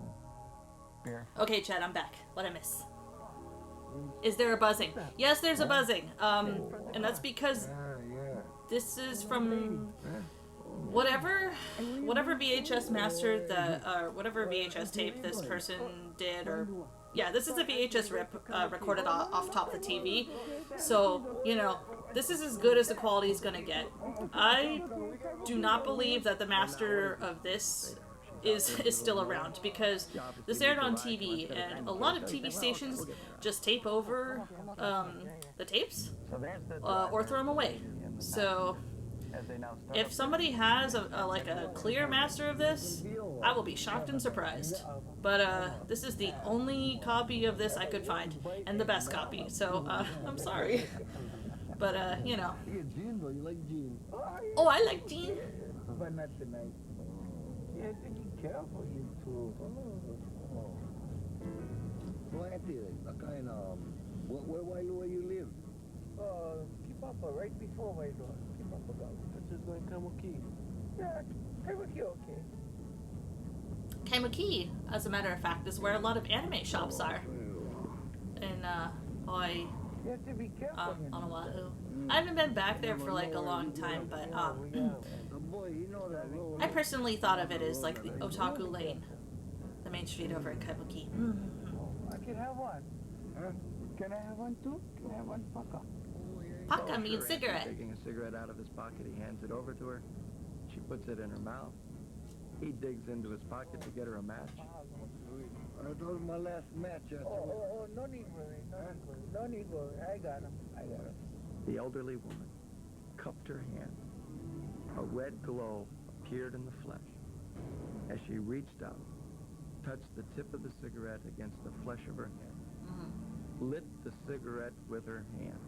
bear. Okay, Chad, I'm back. What'd I miss? Is there a buzzing? Yes, there's a buzzing. And that's because this is from whatever VHS master whatever VHS tape this person did, or yeah, this is a VHS rip recorded off top of the TV. So, you know, this is as good as the quality is gonna get. I do not believe that the master of this is still around, because this aired on TV, and a lot of TV stations just tape over the tapes or throw them away. So if somebody has a clear master of this, I will be shocked and surprised. But this is the only copy of this I could find, and the best copy. So I'm sorry, but you know. Oh, I like Gene. But not tonight. Yeah, be careful, you two. So, Auntie, kind of, where you live? Keep up right before my door. Keep up about. Let's just go in Kaimuki. Yeah, Kaimuki, okay. Kaimuki, as a matter of fact, is where a lot of anime shops are. In Hawaii. You have to be careful. On Oahu. I haven't been back there for like a long time, but I personally thought of it as like the Otaku Lane, the main street over at Kaimuki. I can have one. Can I have one too? Can I have one paka? Paka means cigarette. Taking a cigarette out of his pocket, he hands it over to her. She puts it in her mouth. He digs into his pocket to get her a match. That was my last match. No need worry. No need worry. I got him. The elderly woman cupped her hand. A red glow appeared in the flesh. As she reached out, touched the tip of the cigarette against the flesh of her hand, lit the cigarette with her hand.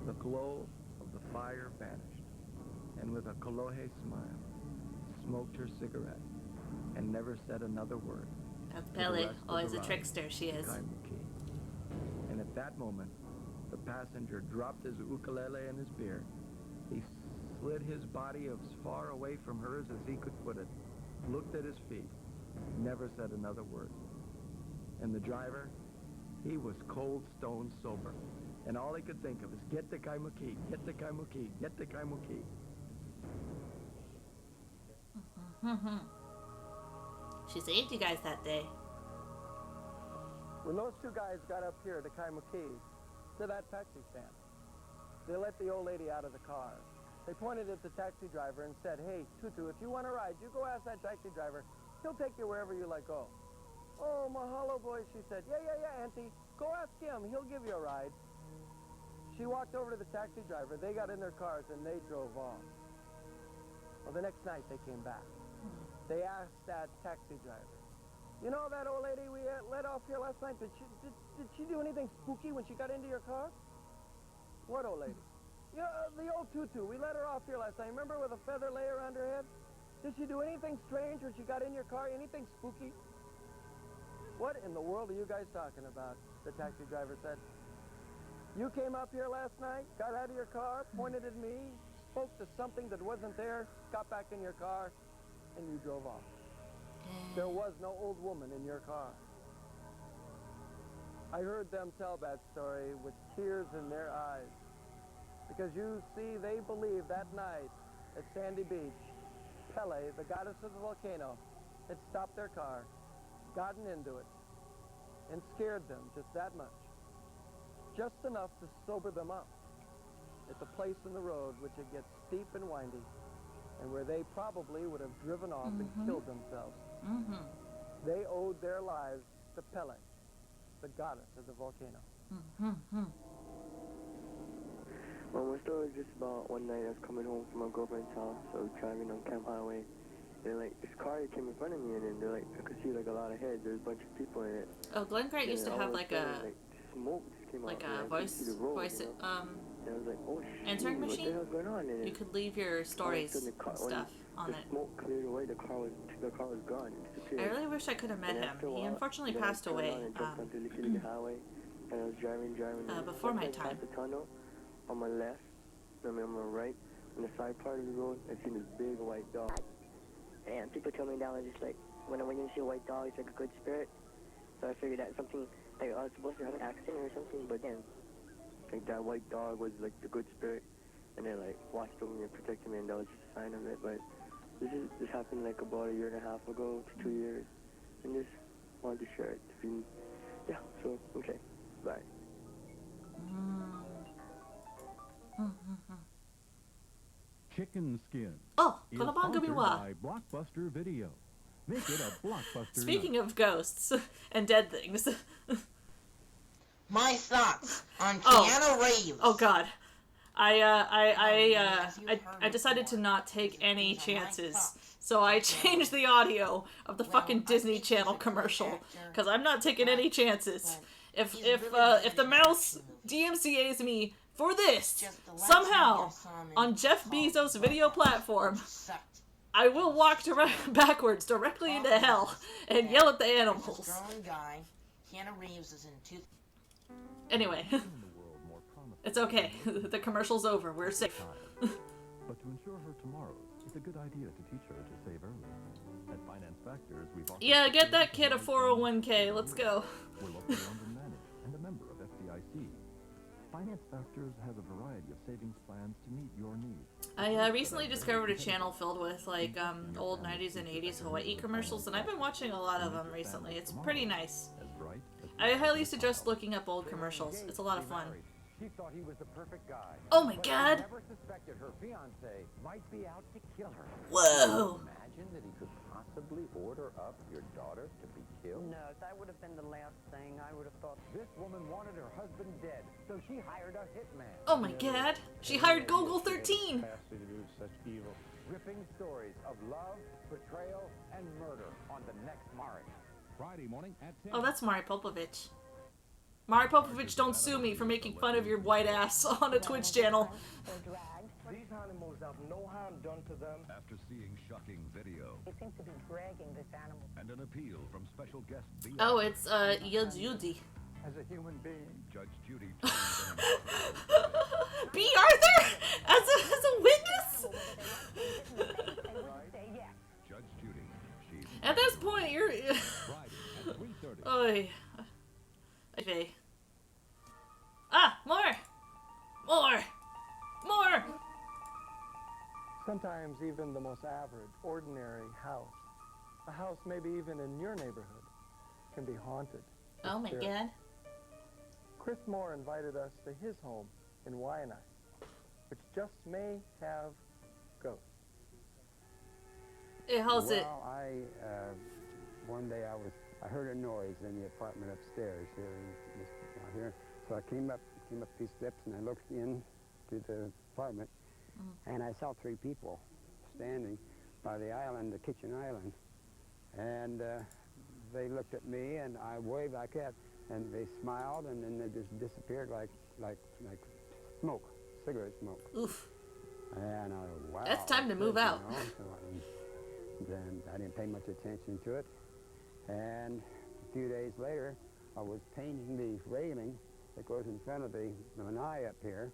The glow of the fire vanished, and with a kolohe smile, smoked her cigarette and never said another word. That's Pele, always a trickster, she is. And at that moment, the passenger dropped his ukulele and his beer. He slid his body as far away from hers as he could put it, looked at his feet, never said another word. And the driver, he was cold stone sober. And all he could think of is, get to Kaimuki, get to Kaimuki, get to Kaimuki. She saved you guys that day. When those two guys got up here to Kaimuki, to that taxi stand, they let the old lady out of the car. They pointed at the taxi driver and said, hey, Tutu, if you want to ride, you go ask that taxi driver. He'll take you wherever you like go. Oh, mahalo, boy, she said. Yeah, Auntie. Go ask him. He'll give you a ride. She walked over to the taxi driver. They got in their cars and they drove off. Well, the next night they came back. They asked that taxi driver, you know that old lady we let off here last night? Did she do anything spooky when she got into your car? What old lady? You know, the old Tutu. We let her off here last night. Remember with a feather lay around her head? Did she do anything strange when she got in your car? Anything spooky? What in the world are you guys talking about? The taxi driver said. You came up here last night, got out of your car, pointed at me, spoke to something that wasn't there, got back in your car, and you drove off. There was no old woman in your car. I heard them tell that story with tears in their eyes. Because you see, they believe that night at Sandy Beach, Pele, the goddess of the volcano, had stopped their car, gotten into it, and scared them just that much. Just enough to sober them up. It's a place in the road which it gets steep and windy, and where they probably would have driven off and killed themselves. They owed their lives to Pele, the goddess of the volcano. Well, my story is just about one night I was coming home from my girlfriend's house, so driving on Camp Highway, and like this car came in front of me, and then like I could see like a lot of heads. There was a bunch of people in it. Oh, Glenn Grant used to have like a smoke just came like out, a voice and I was like, oh, answering shoot, machine. What the hell's going on? And You could leave your stories and stuff on the it. smoke cleared away. The car was gone. It disappeared. I really wish I could have met And him. after a He while, unfortunately then I passed turned away around and jumped onto the Little highway, and I was driving. And before my once I time. passed the tunnel, on my left, on my right, on the side part of the road, I seen this big white dog. And people told me that was just like, when you see a white dog, it's like a good spirit. So I figured that something, like I was supposed to have an accident or something, but then, like that white dog was like the good spirit, and they like watched over me and protected me, and that was just a sign of it. But this happened like about 1.5 years ago to 2 years, and just wanted to share it. Yeah, so, okay, bye. Chicken skin. Oh, is Kolobanga sponsored Biwa. by Blockbuster Video. Make it a Blockbuster. Speaking of ghosts and dead things. My thoughts on Oh. Keanu Reeves. Oh God, I decided to not take any chances, so I changed the audio of the fucking Disney Channel commercial because I'm not taking any chances. If the mouse DMCA's me for this somehow on Jeff Bezos' video platform, I will walk backwards directly into hell and yell at the animals. Guy, Keanu Reeves is in two. Anyway, it's okay. The commercial's over. We're safe. But to ensure her tomorrows, it's a good idea to teach her to save early. At Finance Factors, we've also Yeah, get that kid a 401k. Let's go. We're locally owned and managed, and a member of FDIC. Finance Factors has a variety of savings plans to meet your needs. I recently discovered a channel filled with like old 90s and 80s Hawaii commercials, and I've been watching a lot of them recently. It's pretty nice. I highly suggest looking up old commercials. It's a lot of fun. She thought he was the perfect guy. Oh my but God. She never suspected her fiancé might be out to kill her. Whoa. Imagine that he could possibly order up your daughter to be killed. No, that would have been the last thing I would have thought. This woman wanted her husband dead, so she hired a hitman. Oh my God. She hired Gogol 13. Capacity to do such evil. Gripping stories of love, betrayal, and murder on the next Mari. Friday morning at 10. Oh, that's Mari Popovich. Mari Popovich, don't sue me for making fun of your white ass on a Twitch channel. These animals have no harm done to them. After seeing shocking video They seem to be dragging this animal. and an appeal from special guest B. Oh, it's Judy. As a human being. Judge Judy. B. Arthur as a witness. Judge Judy. She's At this point, you're. Friday at 3:30. Oy. Okay. Ah, more. Sometimes even the most average, ordinary house, a house maybe even in your neighborhood, can be haunted. with Oh my spirits. God. Chris Moore invited us to his home in Waianae, which just may have ghosts. Hey, how's it? Well, one day I heard a noise in the apartment upstairs here. So I came up these steps and I looked in to the apartment, and I saw 3 people standing by the island, the kitchen island, and they looked at me and I waved like that, and they smiled, and then they just disappeared like smoke, cigarette smoke. Oof. And I, wow. That's time to move out. So didn't pay much attention to it. And a few days later, I was painting the railing that goes in front of the lanai up here,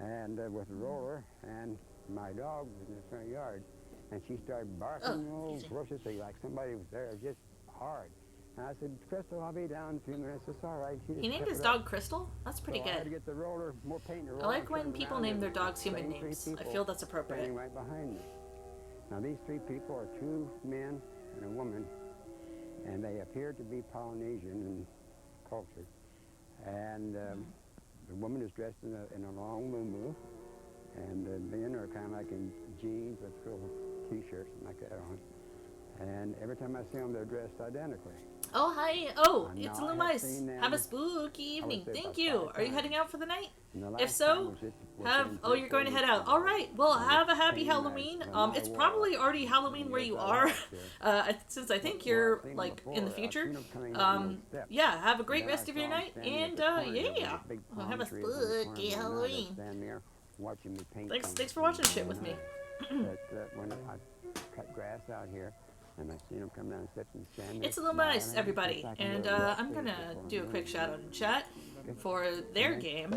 and with a roller, and my dog was in the front yard, and she started barking ferociously like somebody was there, just hard. And I said, Crystal, I'll be down in a few minutes. It's all right. He named his dog Crystal? That's pretty I good. had to get the roller, more paint in the roller. I like when people name their dogs human names. I feel that's appropriate. Standing right behind me. Now these three people are two men and a woman, and they appear to be Polynesian in culture. And the woman is dressed in a long muumuu, and the men are kind of like in jeans with little t-shirts like that on. And every time I see them, they're dressed identically. Oh, hi. Oh, it's Little Mice. Have a spooky evening. Thank you. Are you heading out for the night? If so, you're going to head out. All right. Well, have a happy Halloween. It's probably already Halloween where you are, since I think you're, like, in the future. Yeah, have a great rest of your night, and, yeah. Have a spooky Halloween. Thanks for watching shit with me. When I cut grass out here, and I see them come down steps and stand there. It's a Little Mice, everybody, and I'm gonna do a quick shout out in chat for their game.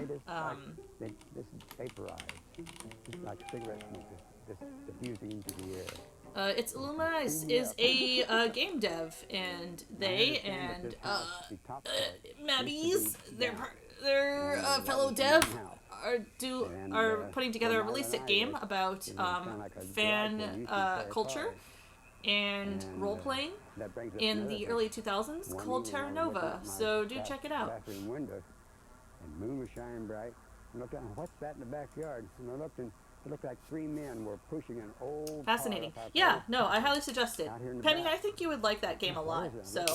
This is vaporized. It's like cigarette smoke, just diffusing into the air. It's Little Mice is a game dev, and they and Mabbies, their fellow dev, are putting together a realistic game about fan culture and role-playing in the early 2000s called Terra Nova, so do check it out. Window, and moon was shining bright. I looked out, what's that in the backyard? And I looked, and it looked like three men were pushing an old... Fascinating. Yeah, no, I highly suggest it. Penny, I think you would like that game a lot, so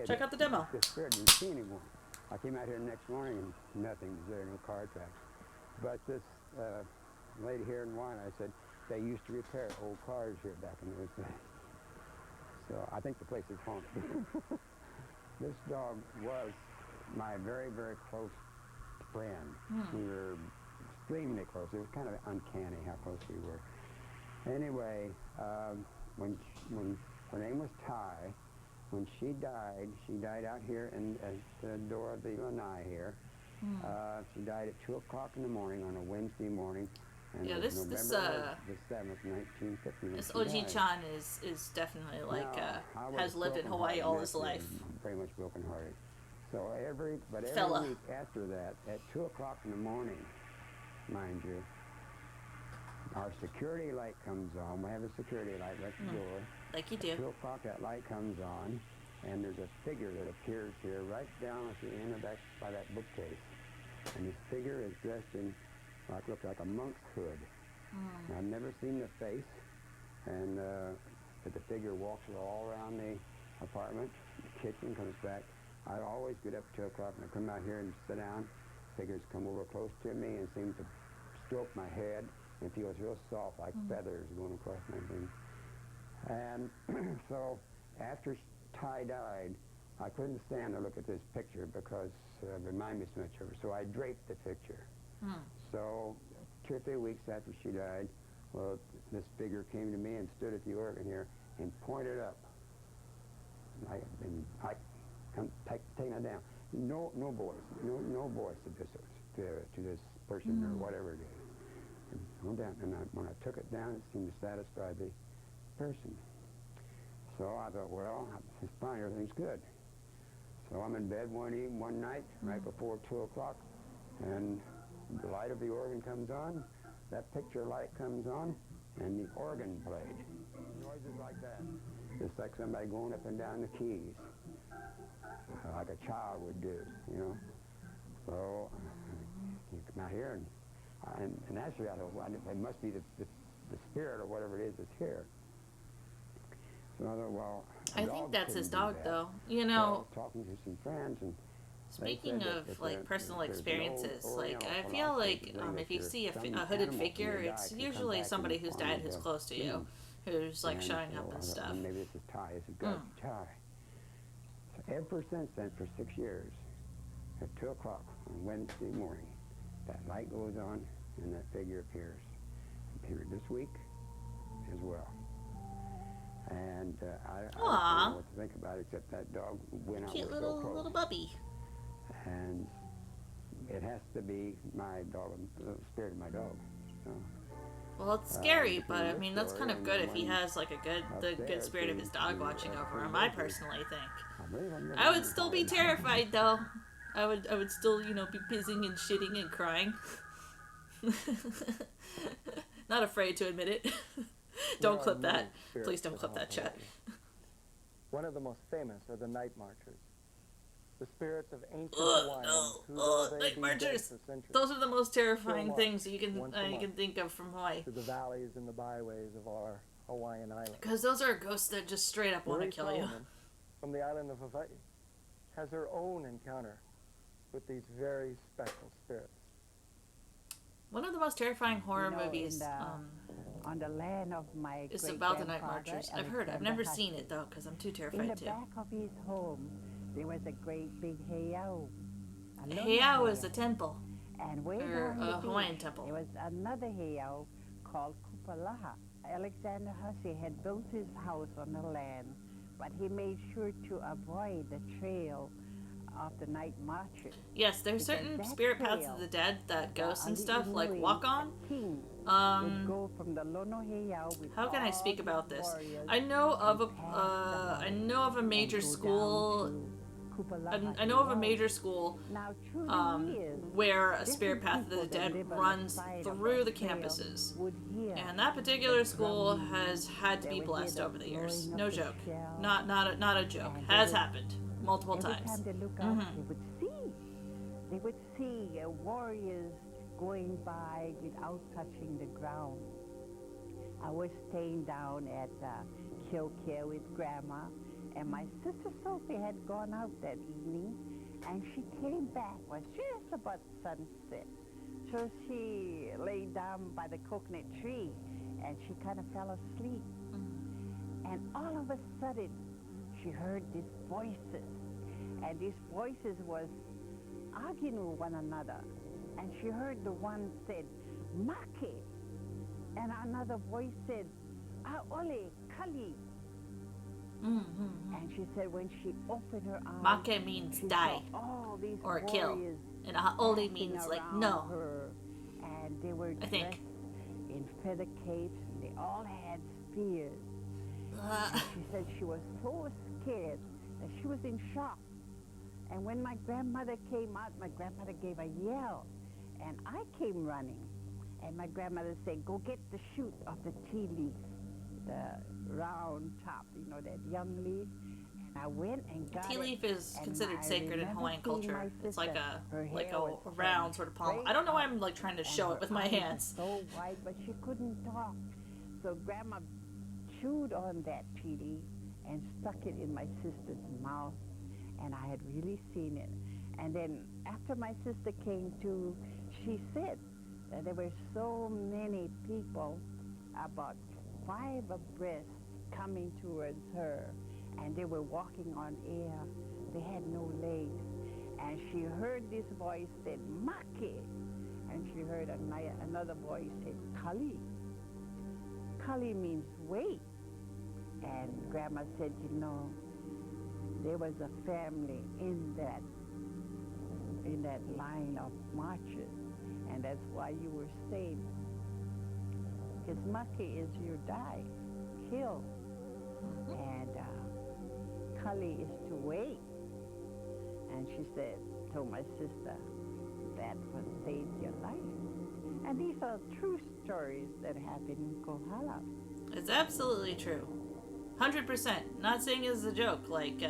check out the demo. Didn't see anyone. I came out here the next morning and nothing was there, no car tracks. But this lady here in Wine, I said, they used to repair old cars here back in those days. So I think the place is haunted. This dog was my very, very close friend. We were extremely close. It was kind of uncanny how close we were. Anyway, when her name was Ty, when she died out here at the door of the lanai here. She died at 2 o'clock in the morning on a Wednesday morning. And yeah, this November the 7th, 1950. This Oji-chan is definitely like has lived in Hawaii all his life. Very much brokenhearted. So every week after that, at 2 o'clock in the morning, mind you, our security light comes on. We have a security light right at the door. Like you do. At 2 o'clock, that light comes on, and there's a figure that appears here right down at the end of that by that bookcase. And this figure is dressed in looks like a monk's hood. I've never seen the face, and but the figure walks all around the apartment, the kitchen, comes back. I always get up at 2 o'clock and I come out here and sit down. Figures come over close to me and seem to stroke my head and feels real soft like feathers going across my thing. And so after Ty died, I couldn't stand to look at this picture because it reminded me so much of her. So I draped the picture. So 2 or 3 weeks after she died, well, this figure came to me and stood at the organ here and pointed up. I come taking it down. No voice to this person or whatever it is. And went down, and when I took it down, it seemed to satisfy the person. So I thought, well, it's fine, everything's good. So I'm in bed one night, right before 2 o'clock, and the light of the organ comes on, that picture light comes on, and the organ played. Noises like that. Just like somebody going up and down the keys, like a child would do, you know. So you come out here, and naturally I thought, well, it must be the spirit or whatever it is that's here. So I thought, well, I think that's his dog, though. You know, talking to some friends and. Speaking of like personal experiences, like I feel like if you see a hooded figure, it's usually somebody who's died who's close to you, who's like showing up and stuff. Maybe this is Ty. It's a good Ty. So ever since then, for 6 years, at 2 o'clock on Wednesday morning, that light goes on and that figure appears. Appeared this week as well. And And I don't Aw. know what to think about it, except that dog went out Cute with little so close. little puppy. And it has to be my dog, the spirit of my dog. So, Well, it's scary, but I between mean this that's kind of story good and if he one has like the good upstairs, spirit of his dog watching over him. I personally think. I believe I'm I would still be terrified though. I would still, you know, be pissing and shitting and crying. Not afraid to admit it. Don't There are clip many that. spirits Please don't in clip that, chat. One of the most famous are the night marchers. The spirits of ancient Ugh, Hawaiians no. who, though they Night be marchers. dead for centuries, Those are the most terrifying still things march you can once a you can month think of from Hawaii. through the valleys and the byways of our Hawaiian island. Because those are ghosts that just straight up want to Marie kill you. Solomon, from the island of Hawaii, has her own encounter with these very special spirits. One of the most terrifying horror You know, movies on the land of my is about the night great-grandfather, marchers. I've heard. I've Alexander never Hutchins. seen it though, because I'm too In terrified the to. back of his home, there was a great big heiau. Heiau is a temple. And way Or down the a Hawaiian beach, temple. there was another heiau called Kupalaha. Alexander Hussey had built his house on the land, but he made sure to avoid the trail of the night marchers. Yes, there's Because certain that spirit paths trail, of the dead that ghosts and the stuff like Inuit walk on. king would go from the Lono heiau with How can I all speak his about this? warriors I know of and pass the I know of a major and go school. down to Kupalaha I know of a heiau. major school Now, through the years, where a different spirit path of the people that dead live on the runs side of through the that trail campuses. would hear And that particular the school drumming. has had to They be would blessed hear the over the years. blowing No of the joke. shell. Not a joke. And they Has would- happened multiple Every times. time they look out, they would see warriors going by without touching the ground. I was staying down at Kilkare with Grandma, and my sister Sophie had gone out that evening, and she came back, was just about sunset. So she lay down by the coconut tree, and she kind of fell asleep. And all of a sudden, she heard these voices, and these voices was arguing with one another. And she heard the one said, Maki, and another voice said, Aole, Kali. And she said when she opened her eyes, Make means she die saw all these or kill, warriors and Aole dancing means like around no. her, and they were I think. dressed in feather capes, and they all had spears. And she said she was so scared that she was in shock. And when my grandmother came out, my grandmother gave a yell, and I came running. And my grandmother said, go get the shoot of the tea leaf, the round top, you know, that young leaf. And I went and got Tea it, leaf is and considered I sacred in remember Hawaiian seeing culture. my It's like sister. Her a hair was round sort of palm. I don't know why I'm like trying to and show her it with my eyes were hands. so white, but she couldn't talk. So Grandma chewed on that tea leaf and stuck it in my sister's mouth, and I had really seen it. And then after my sister came to, she said that there were so many people, about 5 abreast, coming towards her, and they were walking on air. They had no legs. And she heard this voice said, Maki. And she heard another voice said, Kali. Kali means wait. And Grandma said, you know, there was a family in that line of marches, and that's why you were saved. Because Maki is your die, kill. And Kali is to wait. And she said, told my sister, that what saved your life. And these are true stories that happen in Kohala. It's absolutely true. 100%. Not saying it as a joke. Like,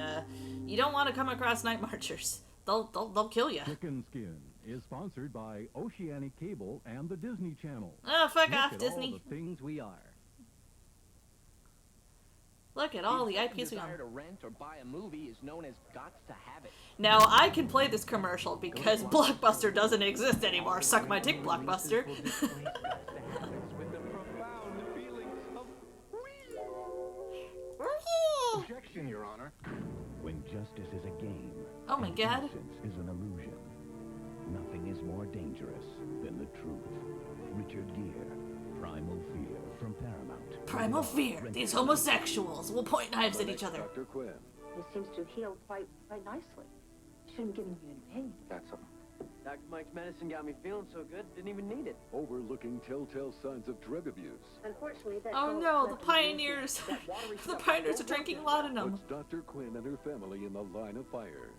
you don't want to come across night marchers. They'll kill you. Chicken Skin is sponsored by Oceanic Cable and the Disney Channel. Oh, fuck Look off, at Disney. all the things we are. Look at all the The IPs we desire own. to rent or buy a movie is known as gots to have it. Now, I can play this commercial because Blockbuster doesn't exist anymore. Suck my dick, Blockbuster. Objection, Your Honor. When justice is a game, Oh my and God. innocence is an illusion, nothing is more dangerous than the truth. Richard Gere, Primal Fear from Paramount. primal fear. These homosexuals will point knives at each other. Dr. Quinn. He seems to have healed quite nicely. Shouldn't give him any pain. That's him. Dr. Mike's medicine got me feeling so good, didn't even need it. Overlooking telltale signs of drug abuse. Unfortunately, that's Oh no, the pioneers. The pioneers are drinking laudanum. Puts Dr. Quinn and her family in the line of fire.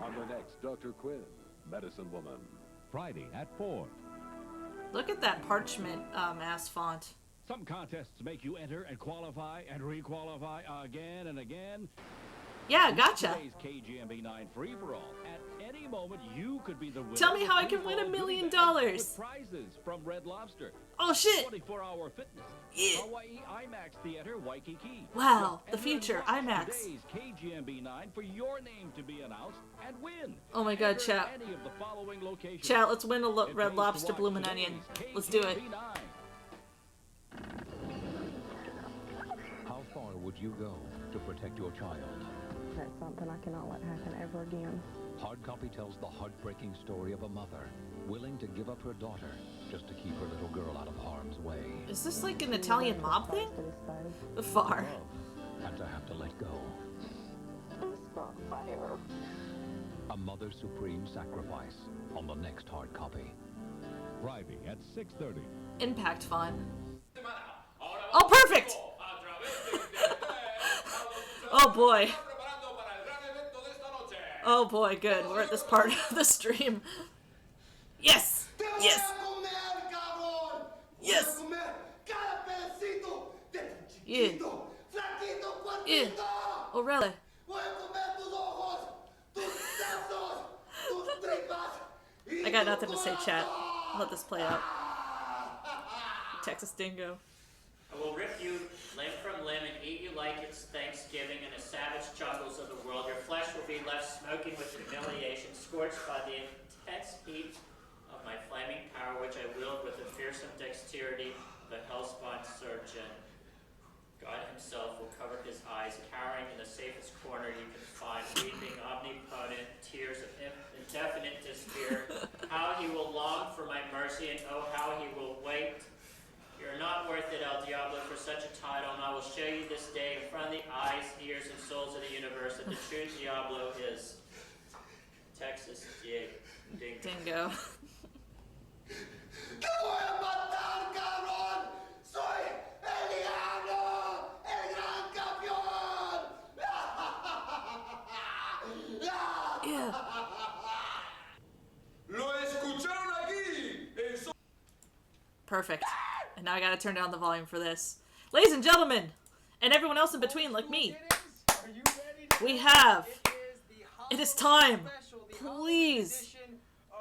On the next Dr. Quinn, Medicine Woman. Friday at 4. Look at that parchment mass font. Some contests make you enter and qualify and re-qualify again and again. Yeah, gotcha. Today's KGMB 9 free-for-all. At any moment, you could be the winner. Tell me how I can win $1 million. With prizes from Red Lobster. Oh shit! 24-hour fitness. Yeah. Hawaii IMAX Theater, Waikiki. Wow, the Enter future, and watch IMAX. Today's KGMB 9 for your name to be announced and win. Oh my god, Enter chat. any of the following locations. Chat, let's win a It Red pays Lobster to watch Bloomin' Onion. today's Let's do it. KGMB 9. How far would you go to protect your child? That's something I cannot let happen ever again. Hard Copy tells the heartbreaking story of a mother willing to give up her daughter just to keep her little girl out of harm's way. Is this like an Italian mob thing? Far. And to have to let go. A mother's supreme sacrifice on the next Hard Copy. Friday at 6:30. Impact font. Oh, perfect! Oh boy. Oh boy, good. We're at this part of the stream. Yes! Yes! Yes! Yeah. Yeah. Oh, really? I got nothing to say, chat. Let this play out. Texas Dingo. I will rip you limb from limb and eat you like it's Thanksgiving in the savage jungles of the world. Your flesh will be left smoking with humiliation, scorched by the intense heat of my flaming power, which I wield with the fearsome dexterity of a hellspawn surgeon. God himself will cover his eyes, cowering in the safest corner you can find, weeping omnipotent tears of indefinite despair. How he will long for my mercy, and oh, how he will wait. You're not worth it, El Diablo, for such a title, and I will show you this day in front of the eyes, ears, and souls of the universe that the true Diablo is Texas Dingo. Yeah. Perfect. And now I gotta turn down the volume for this. Ladies and gentlemen, and everyone else in between like me, we have, it is time. Please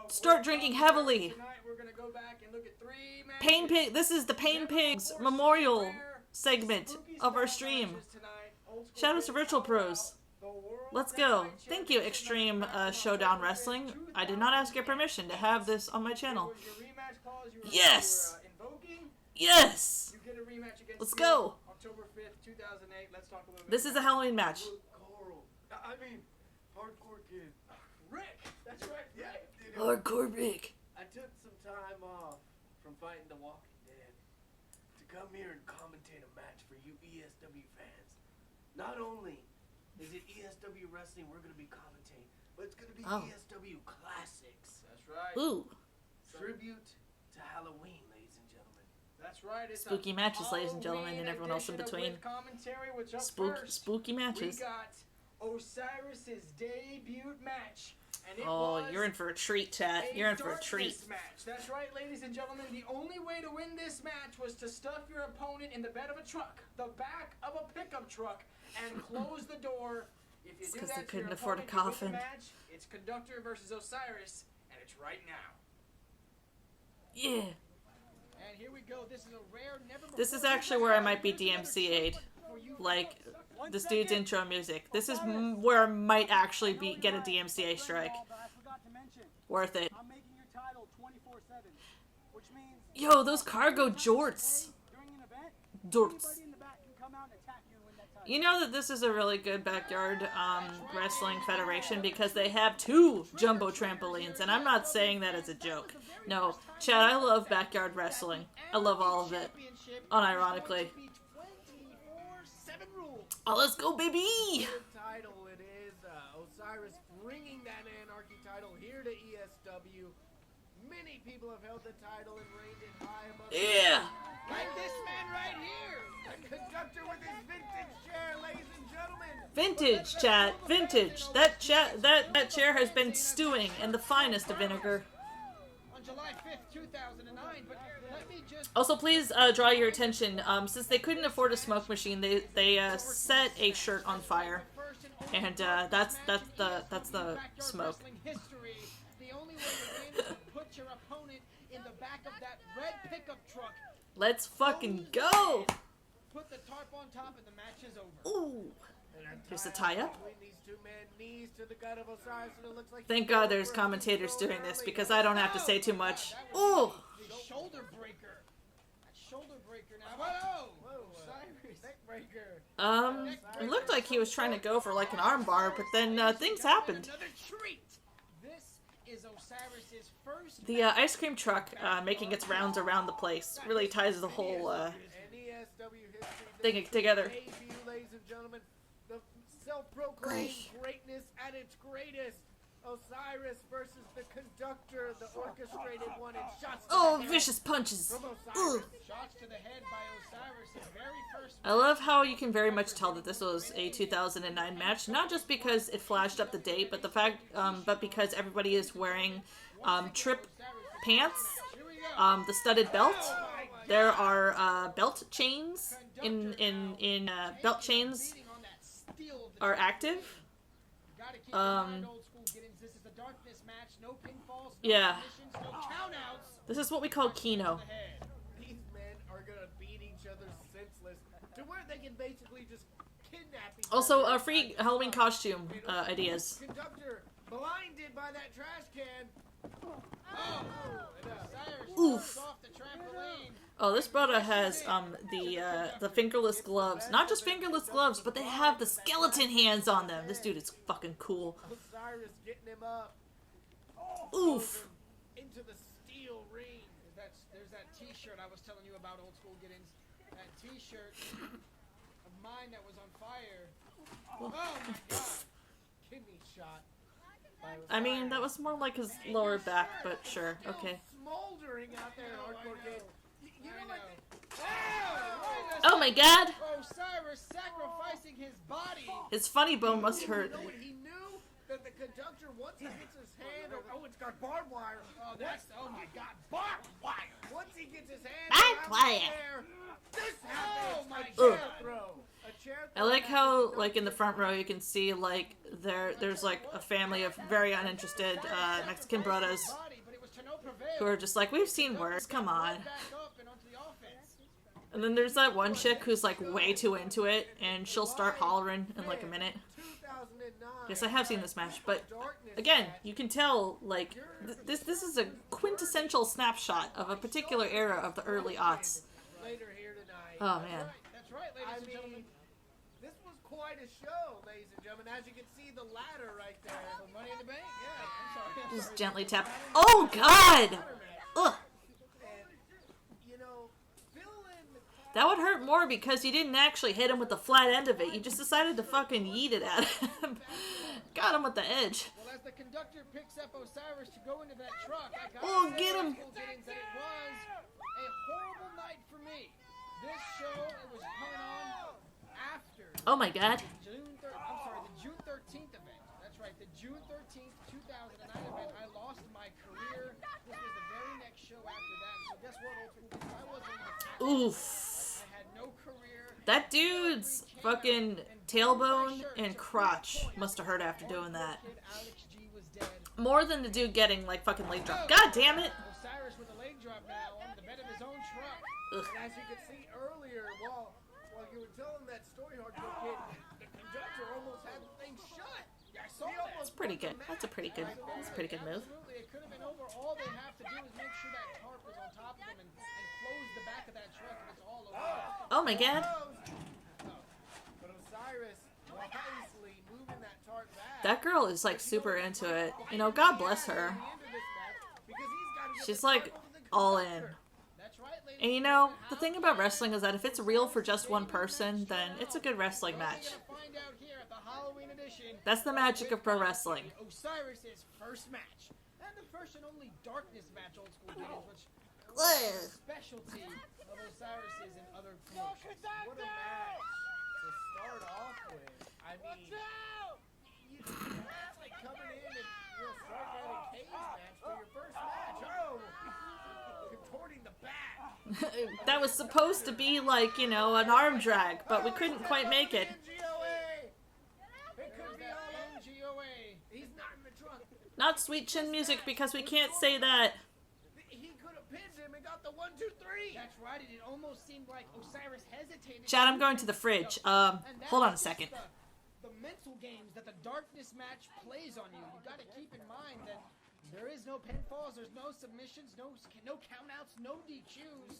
start drinking heavily. Pain Pig, this is the Pain Pigs memorial segment of our stream. Shout out to Virtual Pros. Let's go. Thank you, Extreme Showdown Wrestling. I did not ask your permission to have this on my channel. Yes! Yes! Let's go! This is a Halloween match. I mean, Hardcore Kid. Rick! That's right, yeah. Hardcore Rick. I took some time off from fighting The Walking Dead to come here and commentate a match for you ESW fans. Not only is it ESW wrestling we're going to be commentating, but it's going to be ESW classics. That's right. Ooh. Tribute to Halloween, ladies and gentlemen. That's right. It's Spooky matches, ladies and gentlemen, and everyone else in between. Spooky matches. We got Osiris's debut match. And it Oh, you're in for a treat, chat. You're in for a treat. Match. That's right, ladies and gentlemen. The only way to win this match was to stuff your opponent in the bed of a truck, the back of a pickup truck, and close the door. If you It's do 'cause that they to your couldn't afford a opponent, you win coffin. the match. It's Conductor versus Osiris, and it's right now. Yeah. And here we go. This is a rare, never This is actually where I might be DMCA'd. Like, this dude's intro music. This is where I might actually get a DMCA strike. Worth it. Yo, those cargo jorts. Jorts. You know that this is a really good backyard wrestling federation because they have 2 jumbo trampolines, and I'm not saying that as a joke. No, Chad, I love backyard wrestling. I love all of it. Unironically. Oh, let's go, baby! Title it is. Osiris bringing that Anarchy title here to ESW. Many people have held the title and reigned it high above. Yeah. Like this man right here, the conductor with his vintage chair, ladies and gentlemen. Vintage, chat. Vintage. That chair has been stewing in the finest of vinegar. On July 5th, 2009, but let me just... Also, please draw your attention. Since they couldn't afford a smoke machine, they set a shirt on fire, and that's the smoke. The only way to win is to put your opponent in the back of that red pickup truck. Let's fucking go! Put the tarp on top and the match is over. Ooh. Here's the tie-up. Thank Thank God there's commentators doing this, because I don't have to say too much. Ooh! Shoulder breaker. That shoulder breaker now. Whoa! Osiris. Neck breaker. It looked like he was trying to go for like an armbar, but then things happened. Another treat. This is Osiris's first The ice cream truck making its rounds around the place really ties the whole thing together. debut, ladies and gentlemen. The self-proclaimed greatness at its greatest. Osiris versus the conductor, the orchestrated one, and shots to Oh, the head vicious punches. from Osiris. Ugh. Shots to the head by Osiris, his very first. I love how you can very much tell that this was a 2009 match, not just because it flashed up the date, but but because everybody is wearing trip pants, the studded belt. There are belt chains in belt chains are active. Yeah. This is what we call Kino. These men are gonna beat each other senseless to where they can basically just kidnap each Also, other. free Halloween costume ideas. Conductor blinded by that trash can. Osiris Oof. off the trampoline. Oh, this brother has the fingerless gloves. Not just fingerless gloves, but they have the skeleton hands on them. This dude is fucking cool. Osiris getting him up. Oof. Into the steel ring. There's that T-shirt I was telling you about, old school gettings. That T-shirt of mine that was on fire. Oh my God! Kidney shot. I mean, that was more like his lower back, but sure, okay. Smoldering out there in hardcore game. You know what? Oh my God! Osiris sacrificing his body. His funny bone must hurt. He knew that the conductor, once he gets his hand, it's got barbed wire. Oh my God, barbed wire. Once he gets his hand, Barbed wire. This happens. Oh my Ugh. throw. I like how, like, in the front row you can see, like, there's like a family of very uninterested Mexican brothers who are just like, we've seen worse, come on. And then there's that one chick who's like way too into it, and she'll start hollering in like a minute. Yes, I have seen this match, but again, you can tell, like, this is a quintessential snapshot of a particular era of the early aughts. Oh man. That's right, ladies and gentlemen. This was quite a show, ladies and gentlemen. As you can see, the ladder right there. Money in the Bank. Yeah, I'm sorry. Just gently tap. Oh God! Ugh. That would hurt more because you didn't actually hit him with the flat end of it. You just decided to fucking yeet it at him. Got him with the edge. Well, as the conductor picks up Osiris to go into that truck, I got Oh, get him! that it was a horrible night for me. This show, it was coming on after. Oh my God. The June 13th event. That's right, the June 13th, 2009 event. I lost my career. This was the very next show after that. So guess what, old school? I wasn't even Oof. That dude's fucking tailbone and crotch must have hurt after doing that. More than the dude getting, like, fucking leg drop. God damn it! Osiris with a leg drop now on the bed of his own truck. Ugh. And as you can see earlier, while you were telling that story, hardcore kid, the conductor almost had the thing shut. Yeah, I saw that. That's pretty good. That's a pretty good move. Absolutely, it could have been over. All they have to do is make sure that tarp is on top of them and close the back of that truck, and it's all over. Oh my God. But Osiris wisely moving that tarp back. That girl is, like, super into it. You know, God bless her. She's like all in. And you know, the thing about wrestling is that if it's real for just one person, then it's a good wrestling match. That's the magic of pro wrestling. Osiris's first match. And the first and only darkness match old school games, which was a specialty of Osiris's and other promotions. What a match to start off with. I mean, it's like coming in and starting out a cage match for your first match. Oh! Contorting the back. That was supposed to be like, you know, an arm drag, but we couldn't quite make it. Not sweet chin music because we can't say that. He could have pinned him and got the 1, 2, 3. That's right. It almost seemed like Osiris hesitated. Chad, I'm going to the fridge. Hold on a second. The mental games that the darkness match plays on you. You got to keep in mind that there is no pinfalls, there's no submissions, no countouts, no DQs.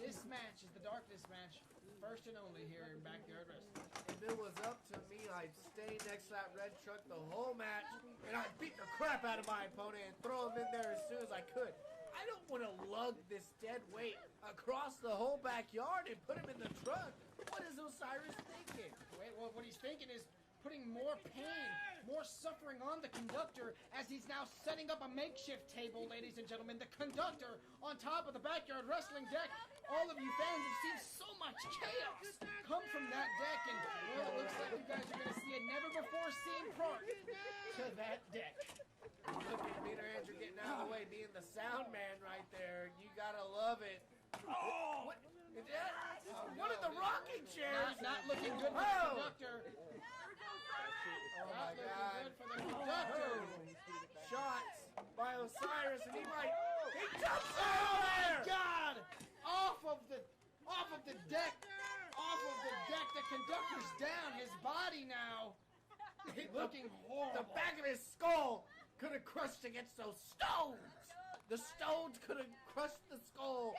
This match is the darkness match, first and only here in Backyard Wrestling. If it was up to me, I'd stay next to that red truck the whole match, and I'd beat the crap out of my opponent and throw him in there as soon as I could. I don't want to lug this dead weight across the whole backyard and put him in the truck. What is Osiris thinking? Wait, well, what he's thinking is putting more pain, more suffering on the conductor as he's now setting up a makeshift table, ladies and gentlemen. The conductor on top of the Backyard Wrestling deck. All of you fans have seen so much chaos come from that deck, and well, it looks like you guys are going to see a never-before-seen part to that deck. Look at Peter Andrew getting out of the way, being the sound man right there. You gotta love it. Oh! What is that? One of the rocking chairs. Not looking good for the conductor. Oh my God. Good for the conductor. Shots by Osiris, and he jumps Oh over my there. God! Off of the deck. Off of the deck. The conductor's down. His body now looking horrible. The back of his skull could have crushed against those stones. The stones could have crushed the skull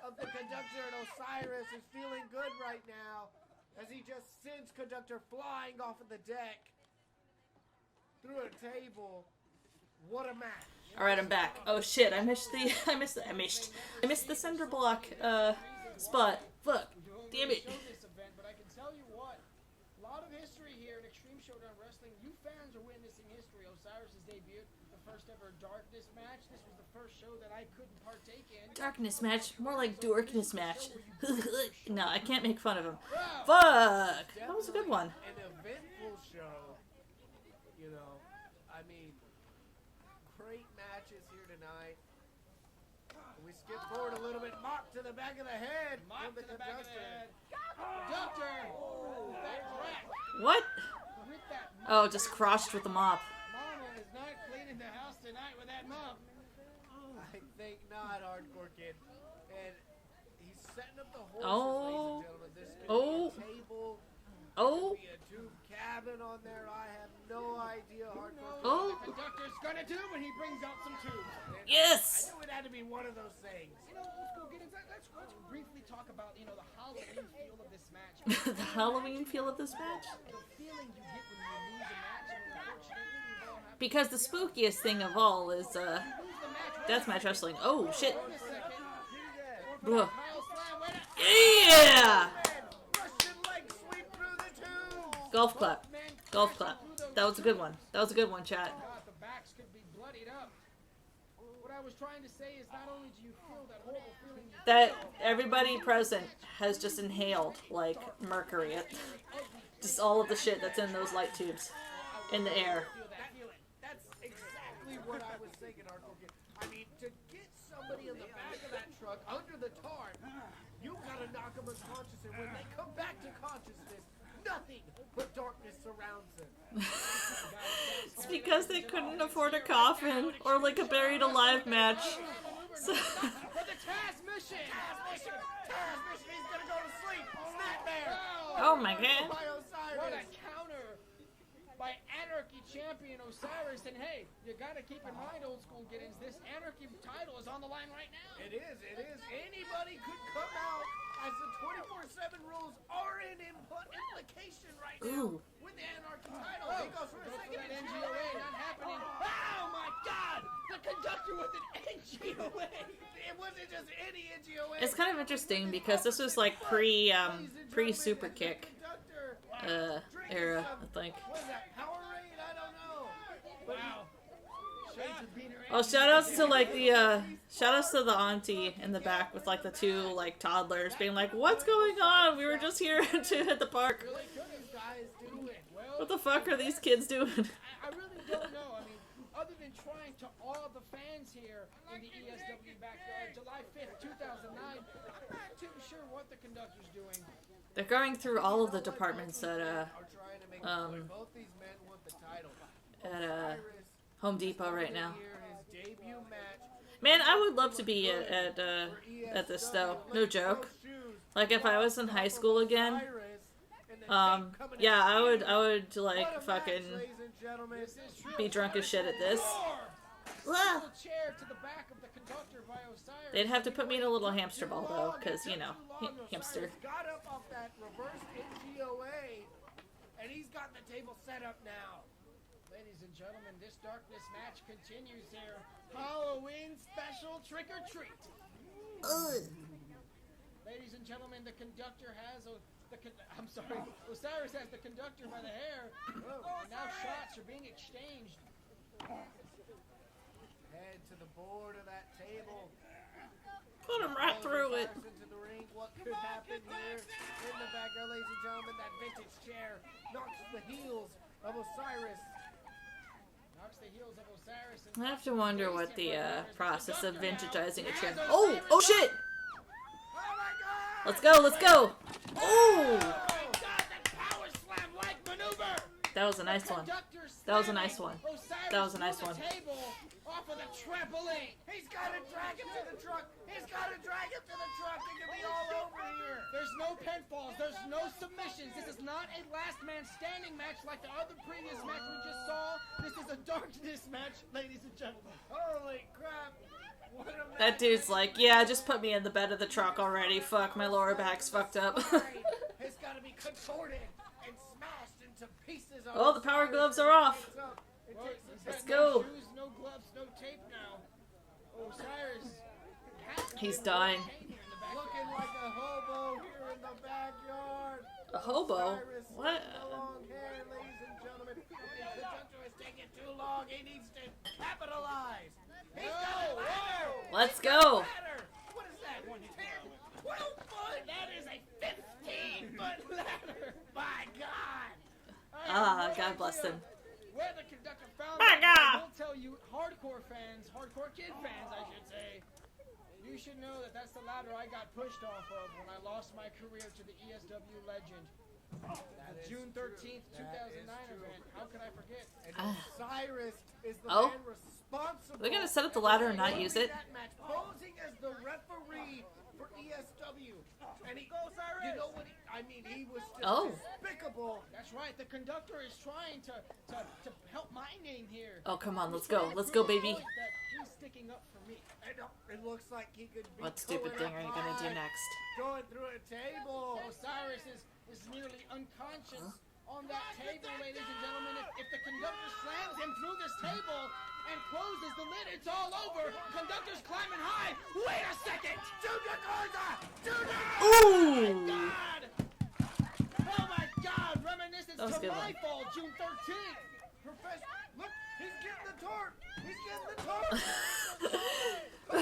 of the conductor, and Osiris is feeling good right now as he just sends conductor flying off of the deck through a table. What a match! All right, I'm back. Oh shit, I missed the cinder block spot. Fuck, damn it. But I can tell you what, a lot of history here in Extreme Showdown Wrestling. You fans are witnessing history. Osiris's debut, the first ever darkness match. This was the first show that I couldn't partake in. Darkness match, more like dorkness match. No, I can't make fun of him. Fuck, that was a good one. An eventful show. You know, I mean, great matches here tonight. We skip forward a little bit. Mop to the back of the head. Mop to the back of the head. Conductor! What? With that mop. Oh, just crotched with the mop. Mama is not cleaning the house tonight with that mop. I think not, Hardcore Kid. And he's setting up the horses, Oh. ladies and gentlemen. There's going to be a table. Oh. There's going to be a tube cabin on there. I have no idea, Hardcore Kid. Oh. What the conductor's gonna do when he brings out some tubes. Yes! I knew it had to be one of those things. You know, let's briefly talk about, you know, the Halloween feel of this match. The Halloween feel of this match? The feeling you get when you lose a match, and unfortunately we've all had Because the spookiest thing of all is deathmatch wrestling. Oh shit! Ugh. Yeah! Golf clap. Golf clap. That was a good one. That was a good one, chat. God, the backs could be bloodied up. What I was trying to say is not only do you feel that horrible feeling That everybody present has just inhaled like mercury. Just all of the shit that's in those light tubes in the air. That's exactly what I was thinking, Hardcore Kid. I mean, to get somebody in the back of that truck under the tarp, you gotta knock them unconscious, and when they come back to consciousness, nothing but darkness surrounds them. It's because they couldn't afford a coffin or like a buried alive match. So But the Taz mission! Taz mission, he's gonna go to sleep! Snapmare! Oh my God. By Osiris. What a counter by Anarchy champion Osiris. And hey, you gotta keep in mind, old school gettings, this Anarchy title is on the line right now. It is. Anybody could come out as the 24/7 rules are in implication right now. Ooh. With the Anarchy title. He goes for a second that NGOA, not happening. Oh my God! The conductor was an NGOA. It wasn't just any NGOA. It's kind of interesting because this was like pre Super Kick era, I think. What is that, Powerade? I don't know. Wow. Oh, shoutouts to like the shoutouts to the auntie in the back with like the two like toddlers being like, "What's going on? We were just here to hit the park. What the fuck are these kids doing?" I really don't know. I mean, other than trying to awe the fans here in the ESW backyard, July 5th, 2009, I'm not too sure what the conductor's doing. They're going through all of the departments at Home Depot right now. Man, I would love to be at this though. No joke. Like if I was in high school again, yeah, I would like fucking be drunk as shit at this. They'd have to put me in a little hamster ball though, cause you know, hamster. Got up off that reversed NGOA, and he's got the table set up now. Ladies and gentlemen, this darkness match continues here. Halloween special trick or treat. Ladies and gentlemen, the conductor has I'm sorry, Osiris has the conductor by the hair. And now shots are being exchanged. Head to the board of that table. Put him right through it. Into the ring. What could happen here in the background, ladies and gentlemen? That vintage chair knocks the heels of Osiris. I have to wonder what the process of vintagizing a chair. Oh shit! Let's go, let's go! Oh! That was a nice one. That was a nice one. That was a nice one. Off of the trampoline. He's got to drag him to the truck. He's got to drag him to the truck. It can be all over here. There's no pinfalls. There's no submissions. This is not a last man standing match like the other previous match we just saw. This is a darkness match, ladies and gentlemen. Holy crap. What a match. That dude's like, yeah, just put me in the bed of the truck already. Fuck, my lower back's fucked up. It's got to be contorted and smashed into pieces. Oh, the power gloves are off. Let's go. No shoes, no gloves, no tape now. Osiris. He's dying. Looking like a hobo here in the backyard. A hobo? Osiris, What? long hair, ladies and gentlemen. The conductor is taking too long. He needs to capitalize. He's got a ladder. Let's go. What is that? 10, 12 foot? That is a 15-foot ladder. My God. Ah, God bless them. Where the conductor found My God! I will tell you, hardcore kid fans, I should say, you should know that that's the ladder I got pushed off of when I lost my career to the ESW legend. The June 13th, 2009 event. How could I forget? And Osiris is the man responsible. They're gonna set up the ladder and not use it. That match, posing as the referee for ESW. And he goes, you know what? He was just despicable. That's right. The conductor is trying to help my name here. Oh, come on, let's go. Let's go, baby. He's sticking up for me. It looks like he could be. What stupid thing are you gonna do next? Going through a table. Osiris is nearly unconscious on that table, ladies and gentlemen. If the conductor slams him through this table and closes the lid, it's all over. Conductor's climbing high. Wait a second. Junior Garza. Ooh. Oh my God! Reminiscence That was a to good my one. fall, June 13th. Professor, look, he's getting the tarp. He's getting the tarp.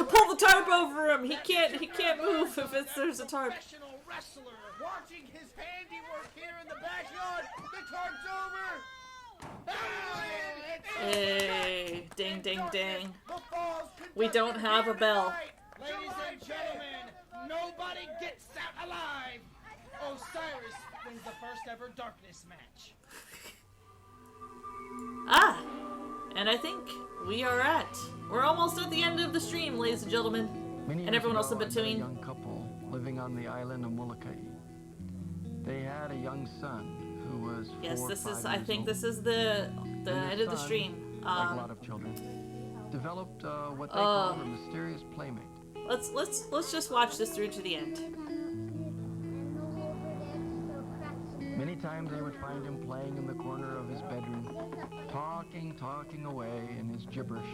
Pull the tarp over him. He can't move if there's a tarp. Professional wrestler watching his handiwork here in the backyard. The tarp's over. Hey, ding, ding, ding. We don't have a bell. Ladies and gentlemen, nobody gets out alive. Osiris wins the first ever darkness match. Ah, and I think we're almost at the end of the stream, ladies and gentlemen, and everyone else in A between. young couple living on the island of Molokai. They had a young son who was 4 Yes, or this 5 is. I years think old. this is the And their end of the son, stream. like a lot of children, developed what they call a mysterious playmate. Let's just watch this through to the end. Many times they would find him playing in the corner of his bedroom, talking away in his gibberish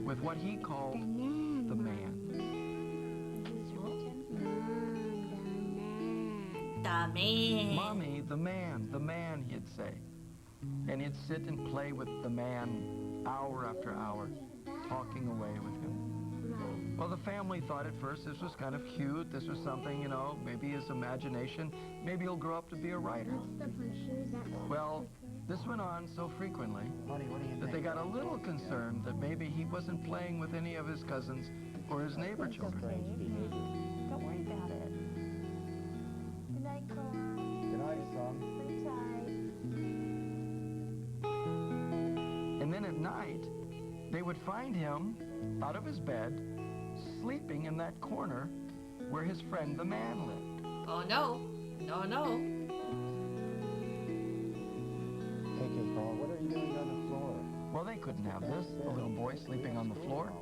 with what he called the man. The man. Mommy, the man, he'd say. And he'd sit and play with the man hour after hour, talking away with him. Well, the family thought at first this was kind of cute. This was something, you know, maybe his imagination. Maybe he'll grow up to be a writer. Well, this went on so frequently that they got a little concerned that maybe he wasn't playing with any of his cousins or his neighbor children. Don't worry about it. Good night, Cora. Good night, son. And then at night, they would find him out of his bed, sleeping in that corner where his friend the man lived. Oh no. No, no. Hey, kid, Carl, what are you doing on the floor? Well, they couldn't have this, the little boy sleeping on the floor.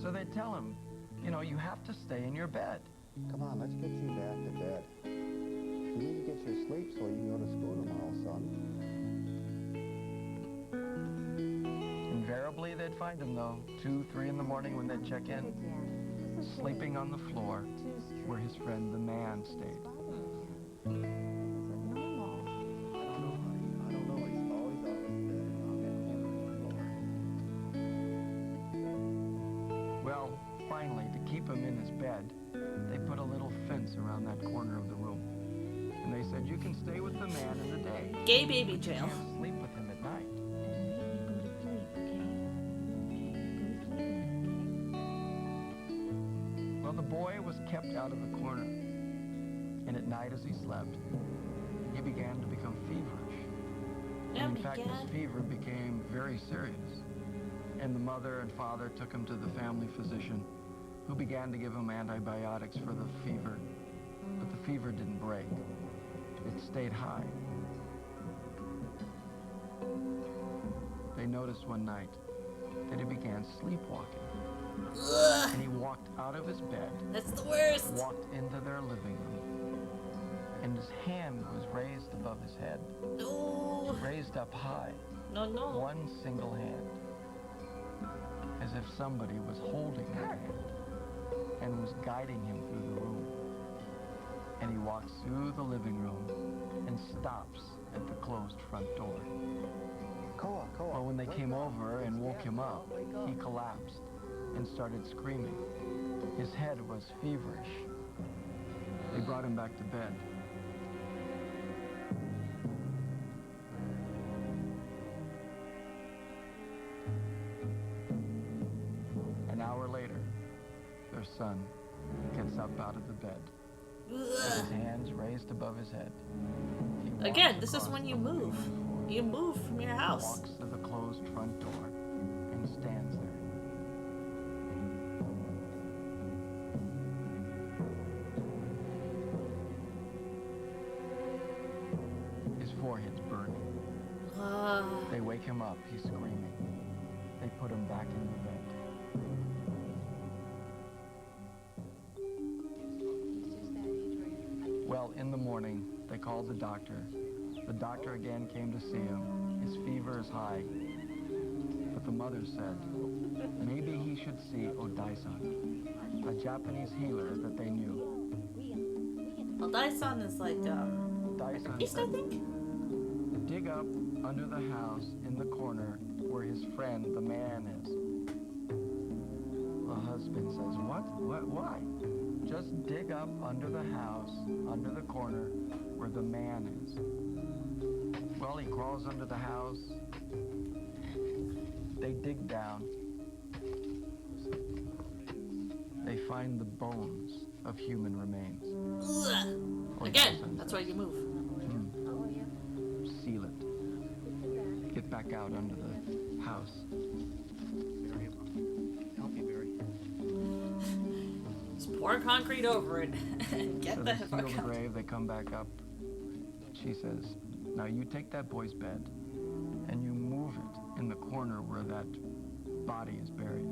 So they'd tell him, you know, you have to stay in your bed. Come on, let's get you back to bed. You need to get your sleep so you can go to school tomorrow, son. Invariably, they'd find him, though, 2, 3 in the morning when they'd check in, sleeping on the floor where his friend the man stayed. Well, finally, to keep him in his bed, they put a little fence around that corner of the room. And they said, you can stay with the man in the day. Gay baby jail. You can't sleep with him at night. Well, the boy was kept out of the corner. And at night as he slept, he began to become feverish. And in fact, this fever became very serious. And the mother and father took him to the family physician, who began to give him antibiotics for the fever. But the fever didn't break. It stayed high. They noticed one night that he began sleepwalking. Ugh. And he walked out of his bed. That's the worst. Walked into their living room. And his hand was raised above his head. No. Raised up high. No, no. One single hand. As if somebody was holding that hand and was guiding him through the room. And he walks through the living room and stops at the closed front door. Well, when they came over and woke him up, he collapsed and started screaming. His head was feverish. They brought him back to bed. An hour later, their son gets up out of the bed. With his hands raised above his head. Again, this is when you move. You move from your house. Walks to the closed front door and stands there. His forehead's burning. They wake him up. He's screaming. They put him back in the bed. Well, in the morning, they called the doctor. The doctor again came to see him. His fever is high. But the mother said, maybe he should see Odai-san, a Japanese healer that they knew. Odai-san is like, Odai-san East, I think? Dig up under the house in the corner where his friend, the man, is. The husband says, what? Why? Just dig up under the house, under the corner where the man is. Well, he crawls under the house. They dig down. They find the bones of human remains. Again, that's why you move. Seal it. Get back out under the house. Help you, Barry. Just pour concrete over it and get So the they seal fuck the out. grave, they come back up. She says, now you take that boy's bed and you move it in the corner where that body is buried.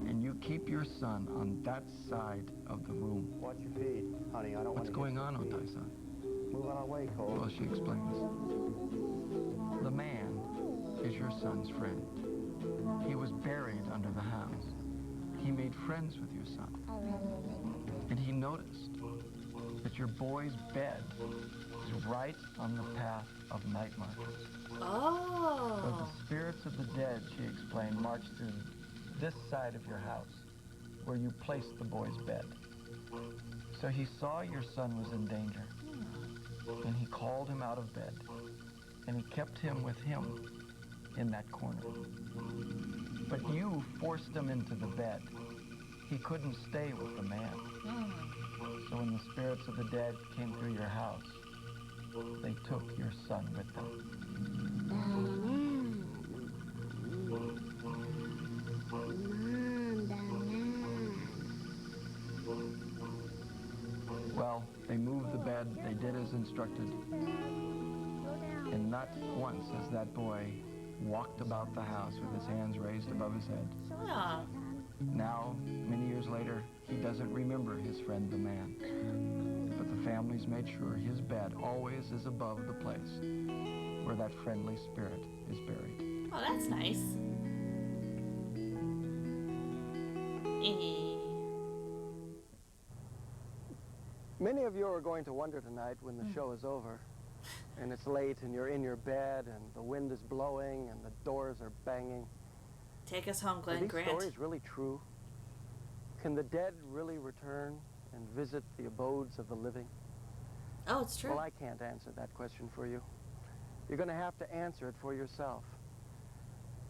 And you keep your son on that side of the room. Watch your feet, honey. I don't What's want to going hit on, your feet. Odai-san? Move out of the way, Cole. Well, she explains. The man is your son's friend. He was buried under the house. He made friends with your son. And he noticed that your boy's bed is right on the path of night markers. Oh. So the spirits of the dead, she explained, marched through this side of your house where you placed the boy's bed. So he saw your son was in danger, and he called him out of bed, and he kept him with him in that corner. But you forced him into the bed. He couldn't stay with the man. So when the spirits of the dead came through your house, they took your son with them. Well, they moved the bed, they did as instructed, and not once has that boy walked about the house with his hands raised above his head. Yeah. Now, many years later, he doesn't remember his friend the man, but the family's made sure his bed always is above the place where that friendly spirit is buried. Oh, that's nice. Many of you are going to wonder tonight when the show is over and it's late and you're in your bed and the wind is blowing and the doors are banging. Take us home, Are Glenn these Grant. stories really true? Can the dead really return and visit the abodes of the living? Oh, it's true. Well, I can't answer that question for you. You're going to have to answer it for yourself.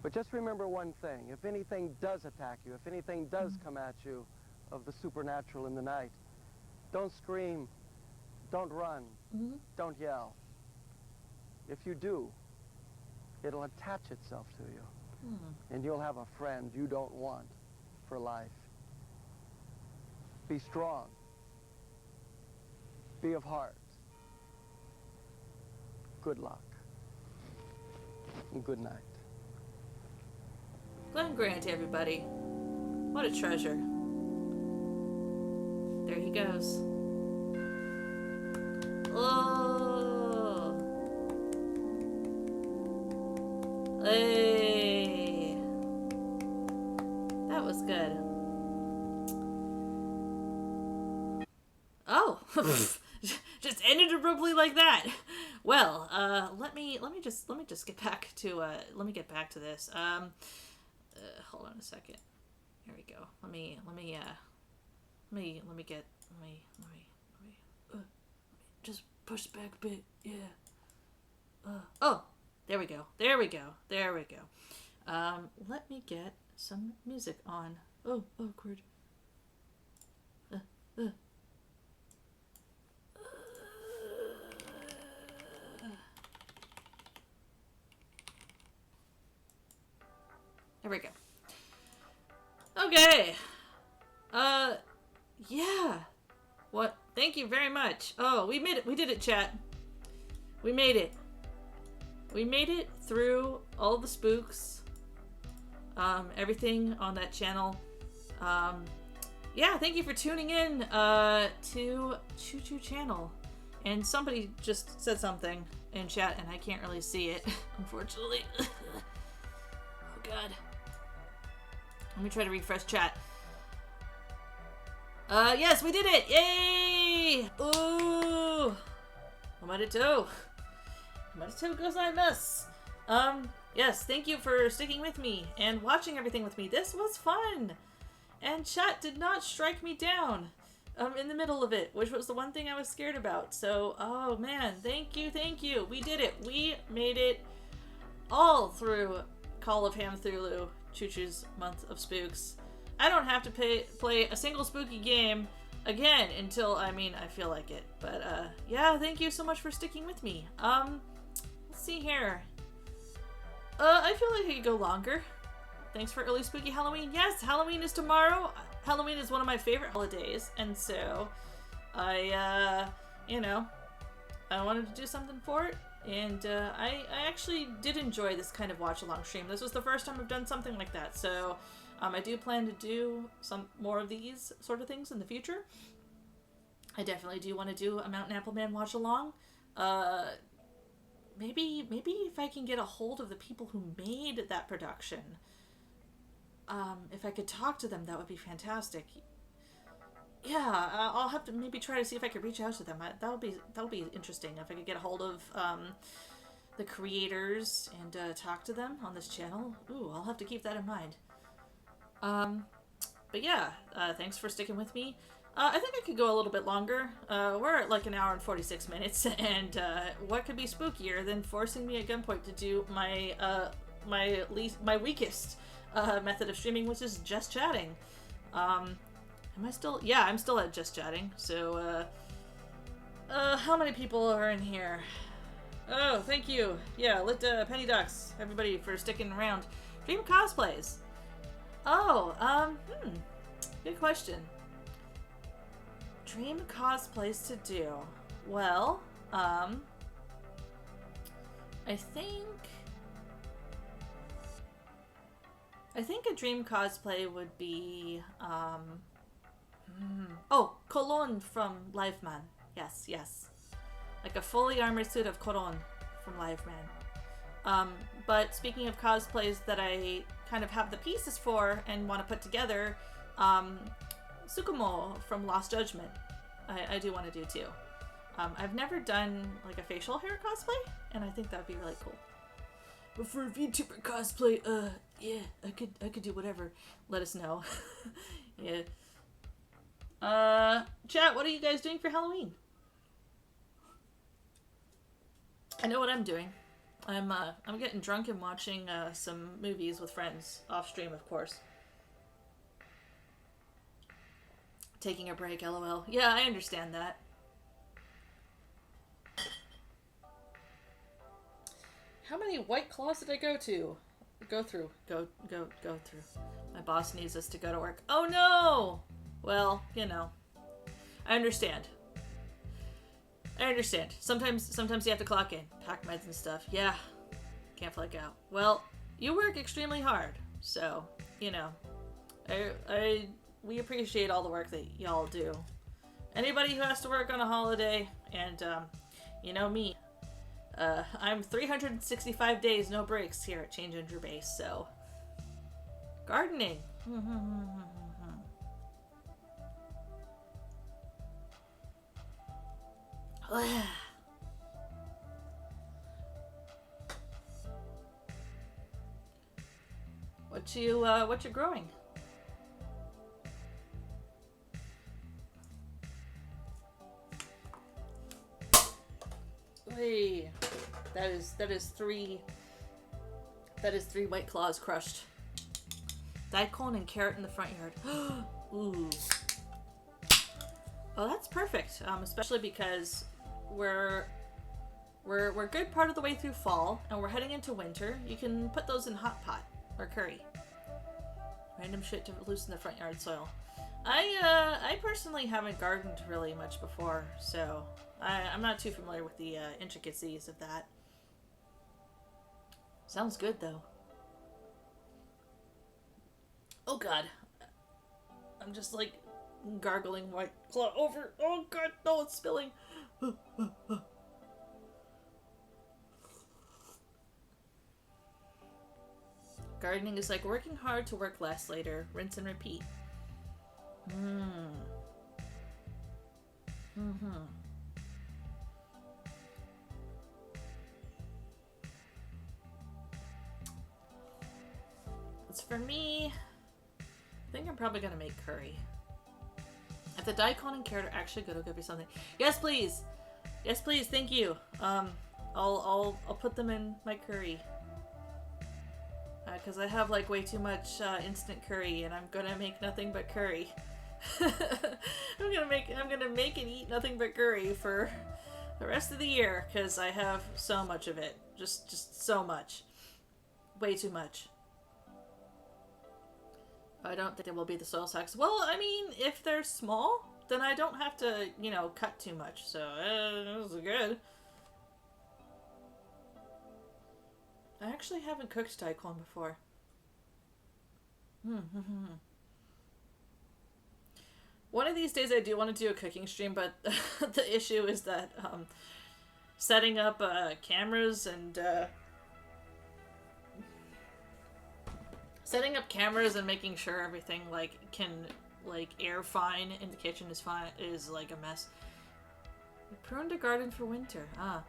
But just remember one thing. If anything does attack you, if anything does come at you of the supernatural in the night, don't scream, don't run, don't yell. If you do, it'll attach itself to you, and you'll have a friend you don't want for life. Be strong. Be of heart. Good luck. And good night. Glenn Grant, everybody. What a treasure. There he goes. Oh. Hey. That was good. Oh. Just ended abruptly like that. Well, let me just get back to get back to this. Hold on a second. Here we go. Let me just push back a bit. Yeah. Oh, there we go. Let me get some music on. Oh, awkward. There we go. Okay. Yeah. What? Thank you very much. Oh, we made it. We did it, chat. We made it. We made it through all the spooks. Everything on that channel. Yeah, thank you for tuning in to Chuchu channel. And somebody just said something in chat, and I can't really see it, unfortunately. Oh, God. Let me try to refresh chat. Yes, we did it! Yay! Ooh! Omadetou gozaimasu! Yes, thank you for sticking with me and watching everything with me. This was fun! And chat did not strike me down in the middle of it, which was the one thing I was scared about. So, oh man, thank you. We did it. We made it all through Call of Hamthulu, Chuchu's Month of Spooks. I don't have to play a single spooky game again until, I feel like it. But, yeah, thank you so much for sticking with me. Let's see here. I feel like I could go longer. Thanks for early spooky Halloween. Yes, Halloween is tomorrow. Halloween is one of my favorite holidays, and so I wanted to do something for it. And I actually did enjoy this kind of watch-along stream. This was the first time I've done something like that, so I do plan to do some more of these sort of things in the future. I definitely do want to do a Mountain Appleman watch-along. Maybe if I can get a hold of the people who made that production, if I could talk to them, that would be fantastic. Yeah, I'll have to maybe try to see if I could reach out to them. That'll be interesting if I could get a hold of the creators and talk to them on this channel. Ooh, I'll have to keep that in mind. But yeah, thanks for sticking with me. I think I could go a little bit longer. We're at like an hour and 46 minutes, and what could be spookier than forcing me at gunpoint to do my my weakest method of streaming, which is just chatting. Am I still? Yeah, I'm still at just chatting. So, how many people are in here? Oh, thank you. Yeah, lit Penny Ducks, everybody for sticking around. Dream cosplays. Oh, good question. Dream cosplays to do. Well, I think a dream cosplay would be, oh, Colon from Live Man. Yes, yes. Like a fully armored suit of Colon from Live Man. But speaking of cosplays that I kind of have the pieces for and want to put together, Tsukumo from Lost Judgment, I do want to do too. I've never done like a facial hair cosplay, and I think that would be really cool. But for a VTuber cosplay, yeah, I could do whatever. Let us know. Yeah. Chat, what are you guys doing for Halloween? I know what I'm doing. I'm getting drunk and watching some movies with friends off stream, of course. Taking a break, lol. Yeah, I understand that. How many White Claws did I go through? Go through. My boss needs us to go to work. Oh no! Well, you know. I understand. Sometimes you have to clock in. Pack meds and stuff. Yeah. Can't flake out. Well, you work extremely hard. So, you know. We appreciate all the work that y'all do. Anybody who has to work on a holiday, and, you know me. I'm 365 days, no breaks here at Change Injure Base, so. Gardening. What you growing? Hey, that is three White Claws crushed. Daikon and carrot in the front yard. Ooh. Oh, that's perfect. Especially because we're good part of the way through fall and we're heading into winter. You can put those in hot pot or curry. Random shit to loosen the front yard soil. I personally haven't gardened really much before, so I'm not too familiar with the intricacies of that. Sounds good though. Oh god. I'm just like gargling White Claw over. Oh god, no, it's spilling. Gardening is like working hard to work less later. Rinse and repeat. As for me, I think I'm probably gonna make curry. If the daikon and carrot are actually good, I'll give you something. Yes, please. Yes, please. Thank you. I'll put them in my curry. Because I have like way too much instant curry, and I'm gonna make nothing but curry. I'm gonna make and eat nothing but curry for the rest of the year because I have so much of it. Just so much. Way too much. I don't think it will be the soil sacks. Well, I mean, if they're small, then I don't have to, you know, cut too much. So, this is good. I actually haven't cooked daikon before. One of these days I do want to do a cooking stream, but the issue is that setting up cameras and making sure everything like can like air fine in the kitchen is fine is like a mess. We pruned a garden for winter. Yeah,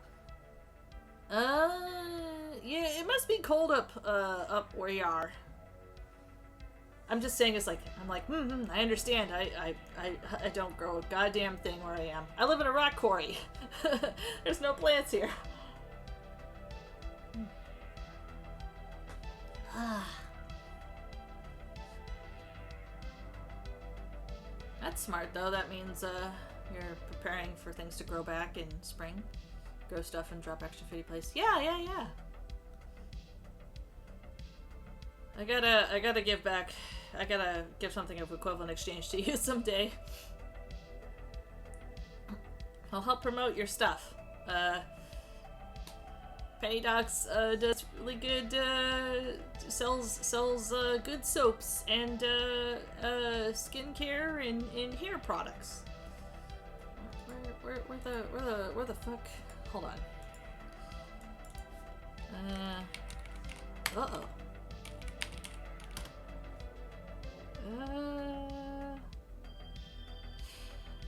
it must be cold up where you are. I'm just saying it's like, I'm like, I understand. I don't grow a goddamn thing where I am. I live in a rock quarry. There's no plants here. That's smart though. That means you're preparing for things to grow back in spring. Grow stuff and drop extra foodie place. Yeah. I gotta give back. I gotta give something of equivalent exchange to you someday. I'll help promote your stuff. Penny Docs does really good, sells good soaps and skincare and hair products. Where the fuck? Hold on. Uh-oh.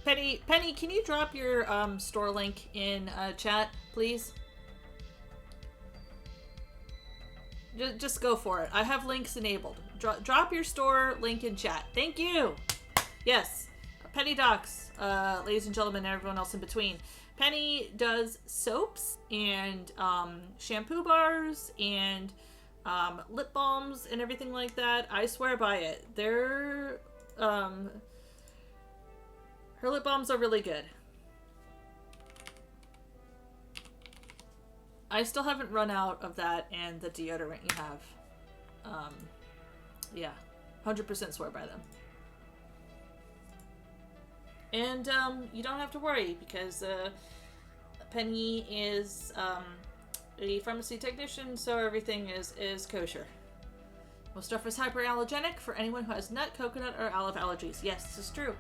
Penny, can you drop your store link in chat, please? Just go for it. I have links enabled. Drop your store link in chat. Thank you. Yes, Penny Docs, ladies and gentlemen, and everyone else in between. Penny does soaps and shampoo bars and lip balms and everything like that. I swear by it. They're her lip balms are really good. I still haven't run out of that and the deodorant you have. Yeah, 100% swear by them. And you don't have to worry because Penny is a pharmacy technician, so everything is kosher. Most stuff is hyperallergenic for anyone who has nut, coconut, or olive allergies. Yes, this is true.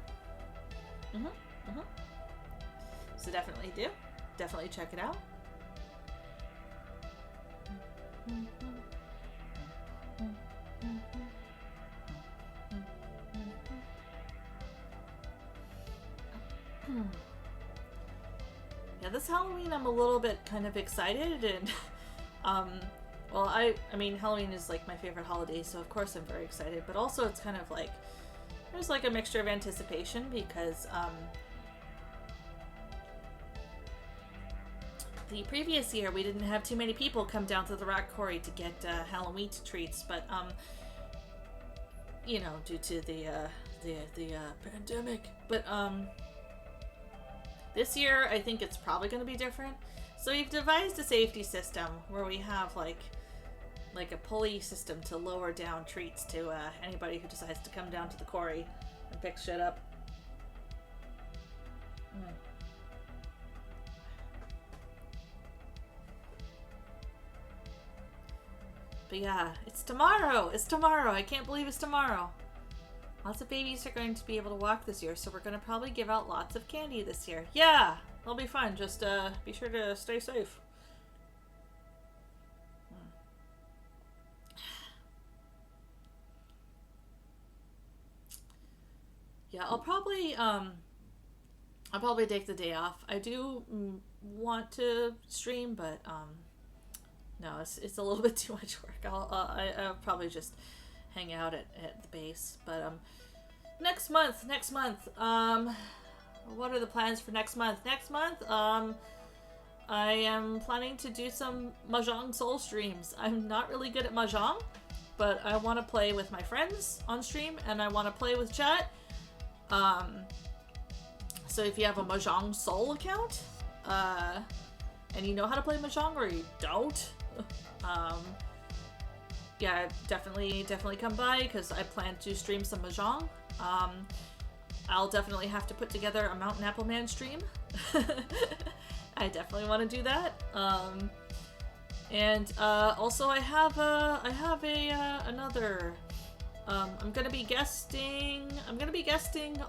So definitely do. Definitely check it out. Yeah, this Halloween I'm a little bit kind of excited and well, I mean Halloween is like my favorite holiday, so of course I'm very excited, but also it's kind of like there's like a mixture of anticipation because the previous year we didn't have too many people come down to the rock quarry to get Halloween treats, but you know, due to the pandemic, but this year I think it's probably going to be different. So we've devised a safety system where we have like a pulley system to lower down treats to anybody who decides to come down to the quarry and pick shit up. But yeah, it's tomorrow! It's tomorrow! I can't believe it's tomorrow! Lots of babies are going to be able to walk this year, so we're going to probably give out lots of candy this year. Yeah! It'll be fun. Just be sure to stay safe. Yeah, I'll probably take the day off. I do want to stream, but no, it's a little bit too much work. I'll probably just hang out at the base. But next month, what are the plans for next month? Next month, I am planning to do some Mahjong Soul streams. I'm not really good at Mahjong, but I want to play with my friends on stream, and I want to play with chat. So if you have a Mahjong Soul account, and you know how to play Mahjong, or you don't, yeah, definitely come by, because I plan to stream some Mahjong. I'll definitely have to put together a Mountain Apple Man stream. I definitely want to do that. And also I have another. I'm gonna be guesting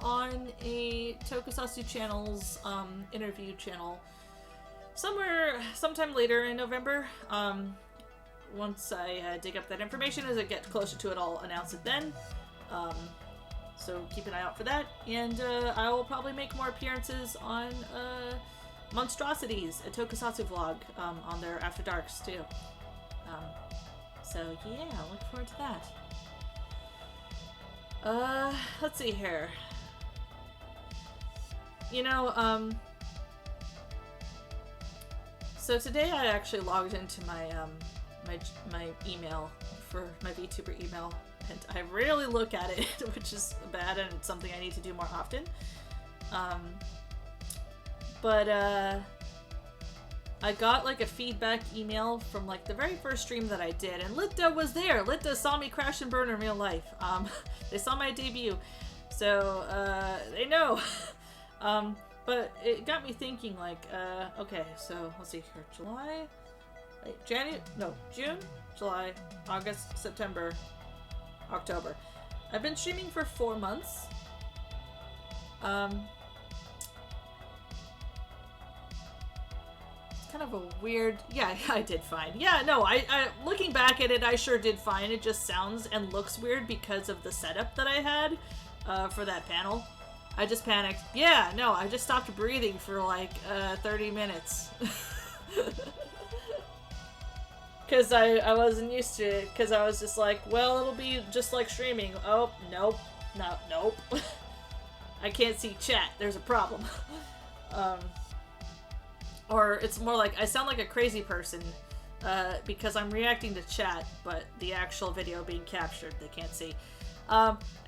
on a Tokusatsu channel's interview channel sometime later in November. Once I dig up that information, as I get closer to it, I'll announce it then. So keep an eye out for that. And I will probably make more appearances on Monstrosities, a Tokusatsu vlog, on their After Darks too. So yeah, look forward to that. Let's see here. You know, so today I actually logged into my my email for my VTuber email, and I rarely look at it, which is bad, and it's something I need to do more often. But I got like a feedback email from like the very first stream that I did, and Litta was there. Litta saw me crash and burn in real life. They saw my debut, so they know. But it got me thinking, like, okay, so let's see here, June, July, August, September, October. I've been streaming for 4 months. It's kind of a weird, yeah, I did fine. Yeah, no, I looking back at it, I sure did fine. It just sounds and looks weird because of the setup that I had for that panel. I just panicked. Yeah, no, I just stopped breathing for like 30 minutes. Because I wasn't used to it, because I was just like, well, it'll be just like streaming. Oh, nope. Nope. I can't see chat. There's a problem. Or it's more like I sound like a crazy person because I'm reacting to chat, but the actual video being captured, they can't see.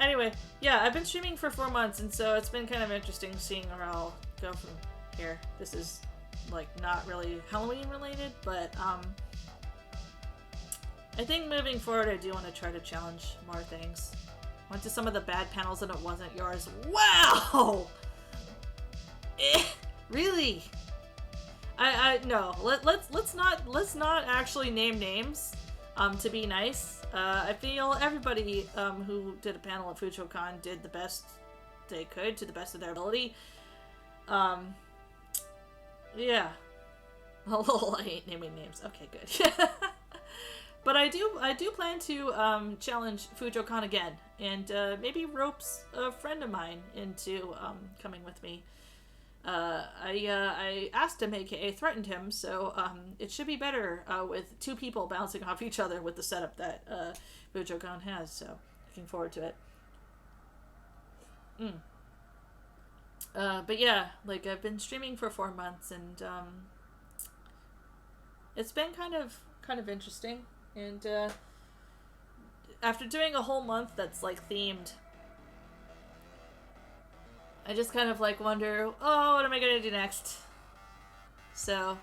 Anyway, yeah, I've been streaming for 4 months, and so it's been kind of interesting seeing where I'll go from here. This is, like, not really Halloween related, but, I think moving forward I do want to try to challenge more things. Went to some of the bad panels and it wasn't yours. Wow! Really? No, let's not actually name names, to be nice. I feel everybody who did a panel at FujoCon did the best they could to the best of their ability. Yeah. Oh, I ain't naming names. Okay, good. But I do plan to challenge FujoCon again, and maybe ropes a friend of mine into coming with me. I asked him, aka threatened him, so it should be better with 2 people bouncing off each other with the setup that FujoCon has, so looking forward to it. But yeah, like, I've been streaming for 4 months, and it's been kind of interesting, and after doing a whole month that's like themed, I just kind of like wonder, oh, what am I gonna do next? So,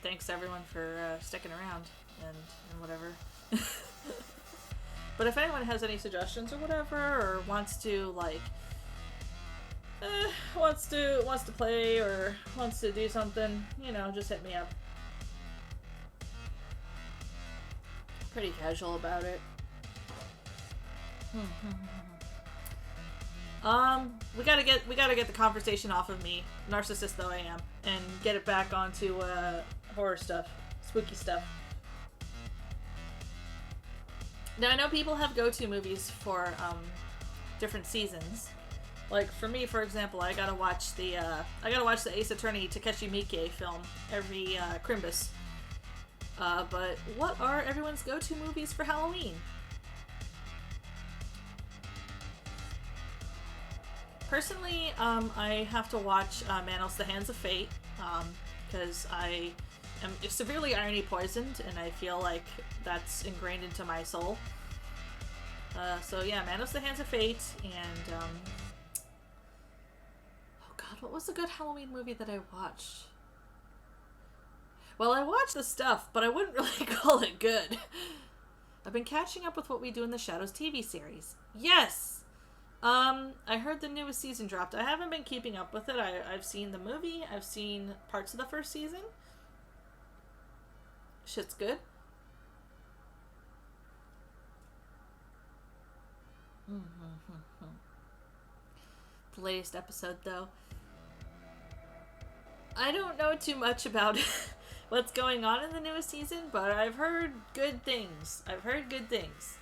thanks everyone for sticking around and whatever. But if anyone has any suggestions or whatever, or wants to like, wants to play or wants to do something, you know, just hit me up. Pretty casual about it. We gotta get the conversation off of me, narcissist though I am, and get it back onto horror stuff, spooky stuff. Now I know people have go-to movies for different seasons. Like for me, for example, I gotta watch the Ace Attorney Takeshi Miike film every Crimbus. But what are everyone's go-to movies for Halloween? Personally, I have to watch Manos: The Hands of Fate, because I am severely irony poisoned, and I feel like that's ingrained into my soul. So yeah, Manos: The Hands of Fate, and oh god, what was a good Halloween movie that I watched? Well, I watched the stuff, but I wouldn't really call it good. I've been catching up with What We Do in the Shadows TV series. Yes! I heard the newest season dropped. I haven't been keeping up with it. I've seen the movie. I've seen parts of the first season. Shit's good. The latest episode, though. I don't know too much about what's going on in the newest season, but I've heard good things. I've heard good things.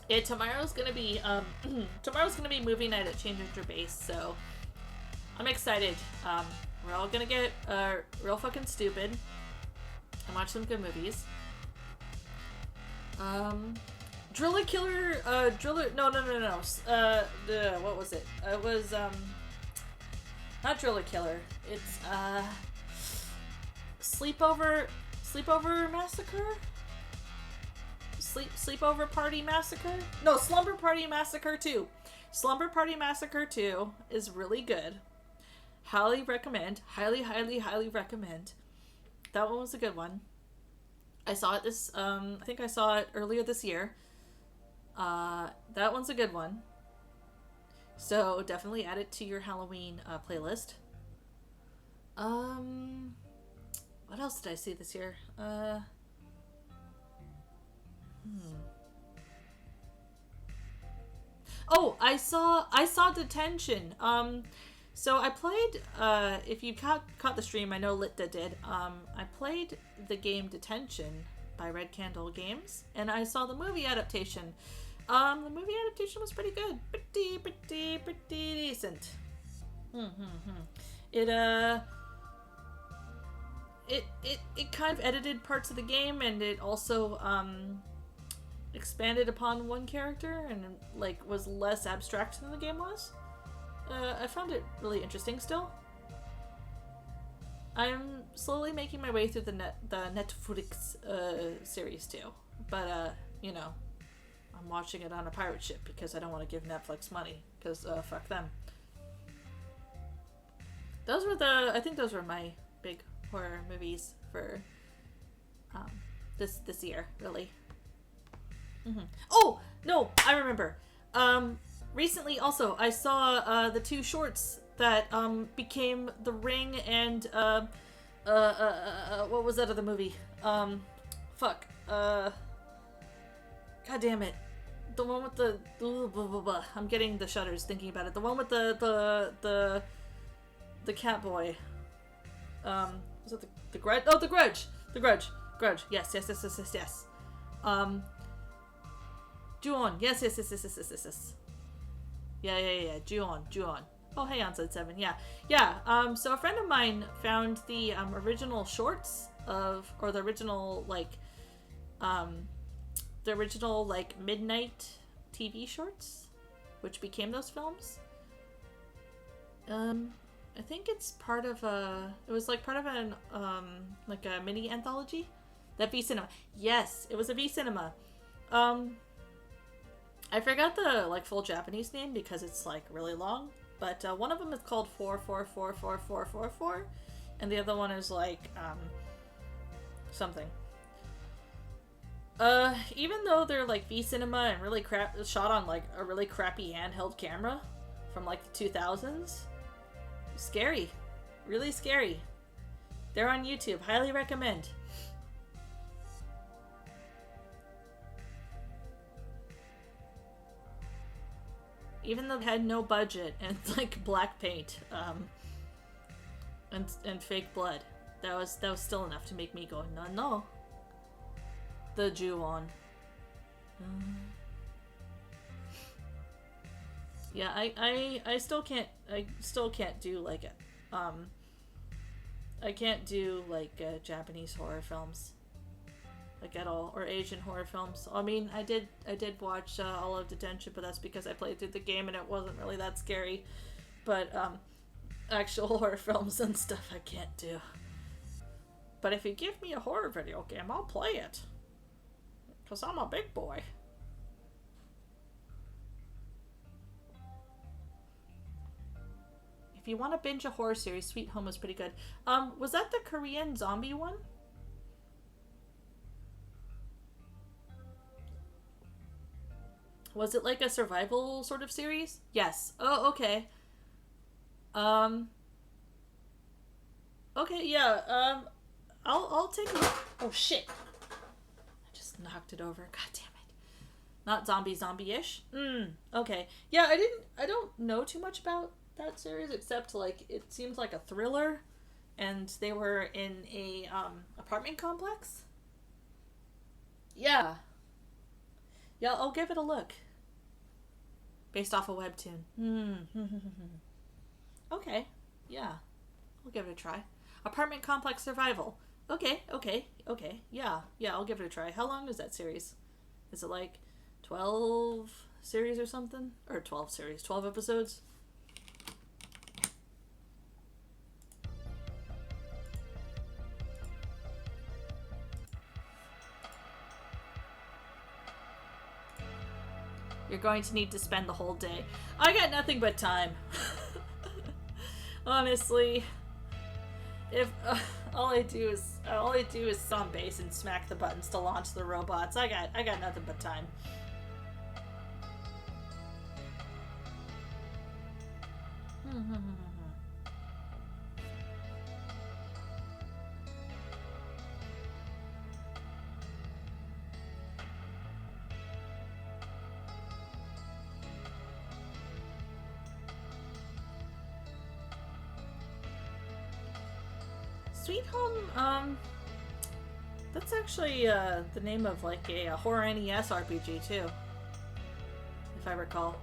Yeah, tomorrow's gonna be movie night at Change Your Base, so I'm excited. We're all gonna get real fucking stupid and watch some good movies. Driller Killer, no. What was it? It was, not Driller Killer. It's, Sleepover Massacre? Sleepover Party Massacre? No, Slumber Party Massacre 2. Slumber Party Massacre 2 is really good. Highly recommend. Highly recommend. That one was a good one. I saw it I think I saw it earlier this year. That one's a good one. So definitely add it to your Halloween playlist. What else did I see this year? Oh, I saw Detention. So I played, if you caught the stream, I know Litda did, I played the game Detention by Red Candle Games, and I saw the movie adaptation. The movie adaptation was pretty good. Pretty decent. It kind of edited parts of the game, and it also, expanded upon one character, and, like, was less abstract than the game was. I found it really interesting still. I'm slowly making my way through the Netflix series too. But, you know, I'm watching it on a pirate ship because I don't want to give Netflix money, because fuck them. I think those were my big horror movies for this year, really. Oh! No! I remember. Recently, also, I saw the two shorts that became The Ring and what was that other movie? Fuck. God damn it. The one with the I'm getting the shudders thinking about it. The one with the cat boy. Was it the Grudge? Oh, the Grudge. The Grudge. Grudge. Yes. Ju-on. Yes. Yeah. Ju-on. Oh, hey, on said 7. Yeah. So a friend of mine found the original shorts or the original midnight TV shorts, which became those films. I think it's part of it was like part of an like a mini anthology. That V Cinema. Yes, it was a V Cinema. I forgot the full Japanese name because it's really long, but one of them is called 444444, and the other one is something. Even though they're V Cinema and really shot on a really crappy handheld camera from the 2000s, scary, really scary. They're on YouTube. Highly recommend. Even though they had no budget and black paint, and fake blood, that was still enough to make me go no. The Ju-on. Yeah, I still can't do I can't do Japanese horror films at all, or Asian horror films. I mean, I did watch all of Detention, but that's because I played through the game and it wasn't really that scary. But actual horror films and stuff I can't do. But if you give me a horror video game, I'll play it, cause I'm a big boy. If you want to binge a horror series, Sweet Home was pretty good. Was that the Korean zombie one? Was it a survival sort of series? Yes. Oh, okay. Okay, yeah. I'll take a look. Oh shit! I just knocked it over. God damn it! Not zombie-ish. Okay. Yeah, I don't know too much about that series, except, like, it seems like a thriller, and they were in a, apartment complex? Yeah. Yeah, I'll give it a look. Based off a webtoon. Okay. Yeah. I'll give it a try. Apartment complex survival. Okay. Yeah, I'll give it a try. How long is that series? Is it like 12 series or something? Or 12 series, 12 episodes? You're going to need to spend the whole day. I got nothing but time. Honestly, if all I do is on base and smack the buttons to launch the robots, I got nothing but time. Sweet Home, that's actually the name of like a horror NES RPG too, if I recall.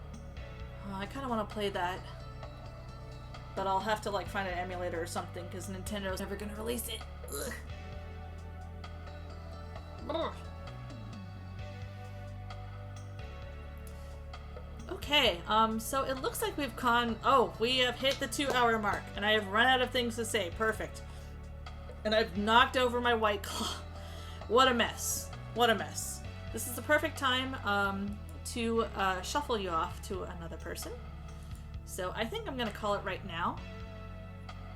I kind of want to play that, but I'll have to like find an emulator or something because Nintendo's never gonna release it. Ugh. Brr. Okay, so it looks like we've we have hit the 2-hour mark, and I have run out of things to say. Perfect. And I've knocked over my White Claw. What a mess. What a mess. This is the perfect time to shuffle you off to another person. So I think I'm going to call it right now.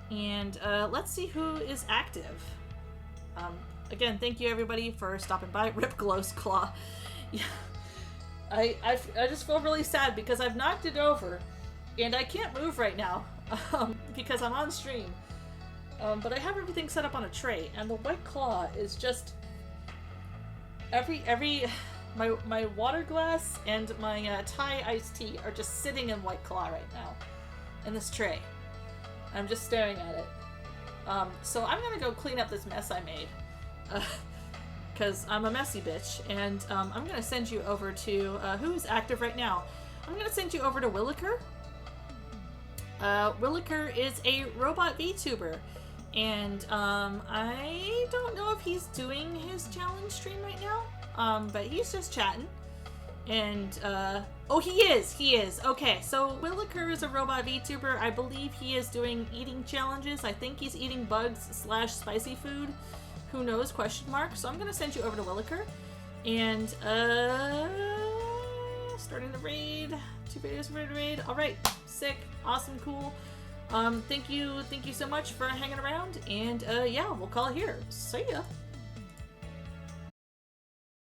And let's see who is active. Again, thank you everybody for stopping by. Rip Glow's Claw. Yeah. I just feel really sad because I've knocked it over and I can't move right now because I'm on stream. But I have everything set up on a tray, and the White Claw is just my water glass and my Thai iced tea are just sitting in White Claw right now in this tray. I'm just staring at it. So I'm gonna go clean up this mess I made because I'm a messy bitch, and I'm gonna send you over to who's active right now. I'm gonna send you over to Williker. Williker is a robot VTuber. And, I don't know if he's doing his challenge stream right now, but he's just chatting. And, oh, he is! Okay, so Williker is a robot VTuber. I believe he is doing eating challenges. I think he's eating bugs / spicy food. Who knows, question mark. So I'm gonna send you over to Williker. And, starting the raid. 2 videos for the raid. Alright, sick, awesome, cool. Thank you so much for hanging around, and yeah, we'll call it here. See ya!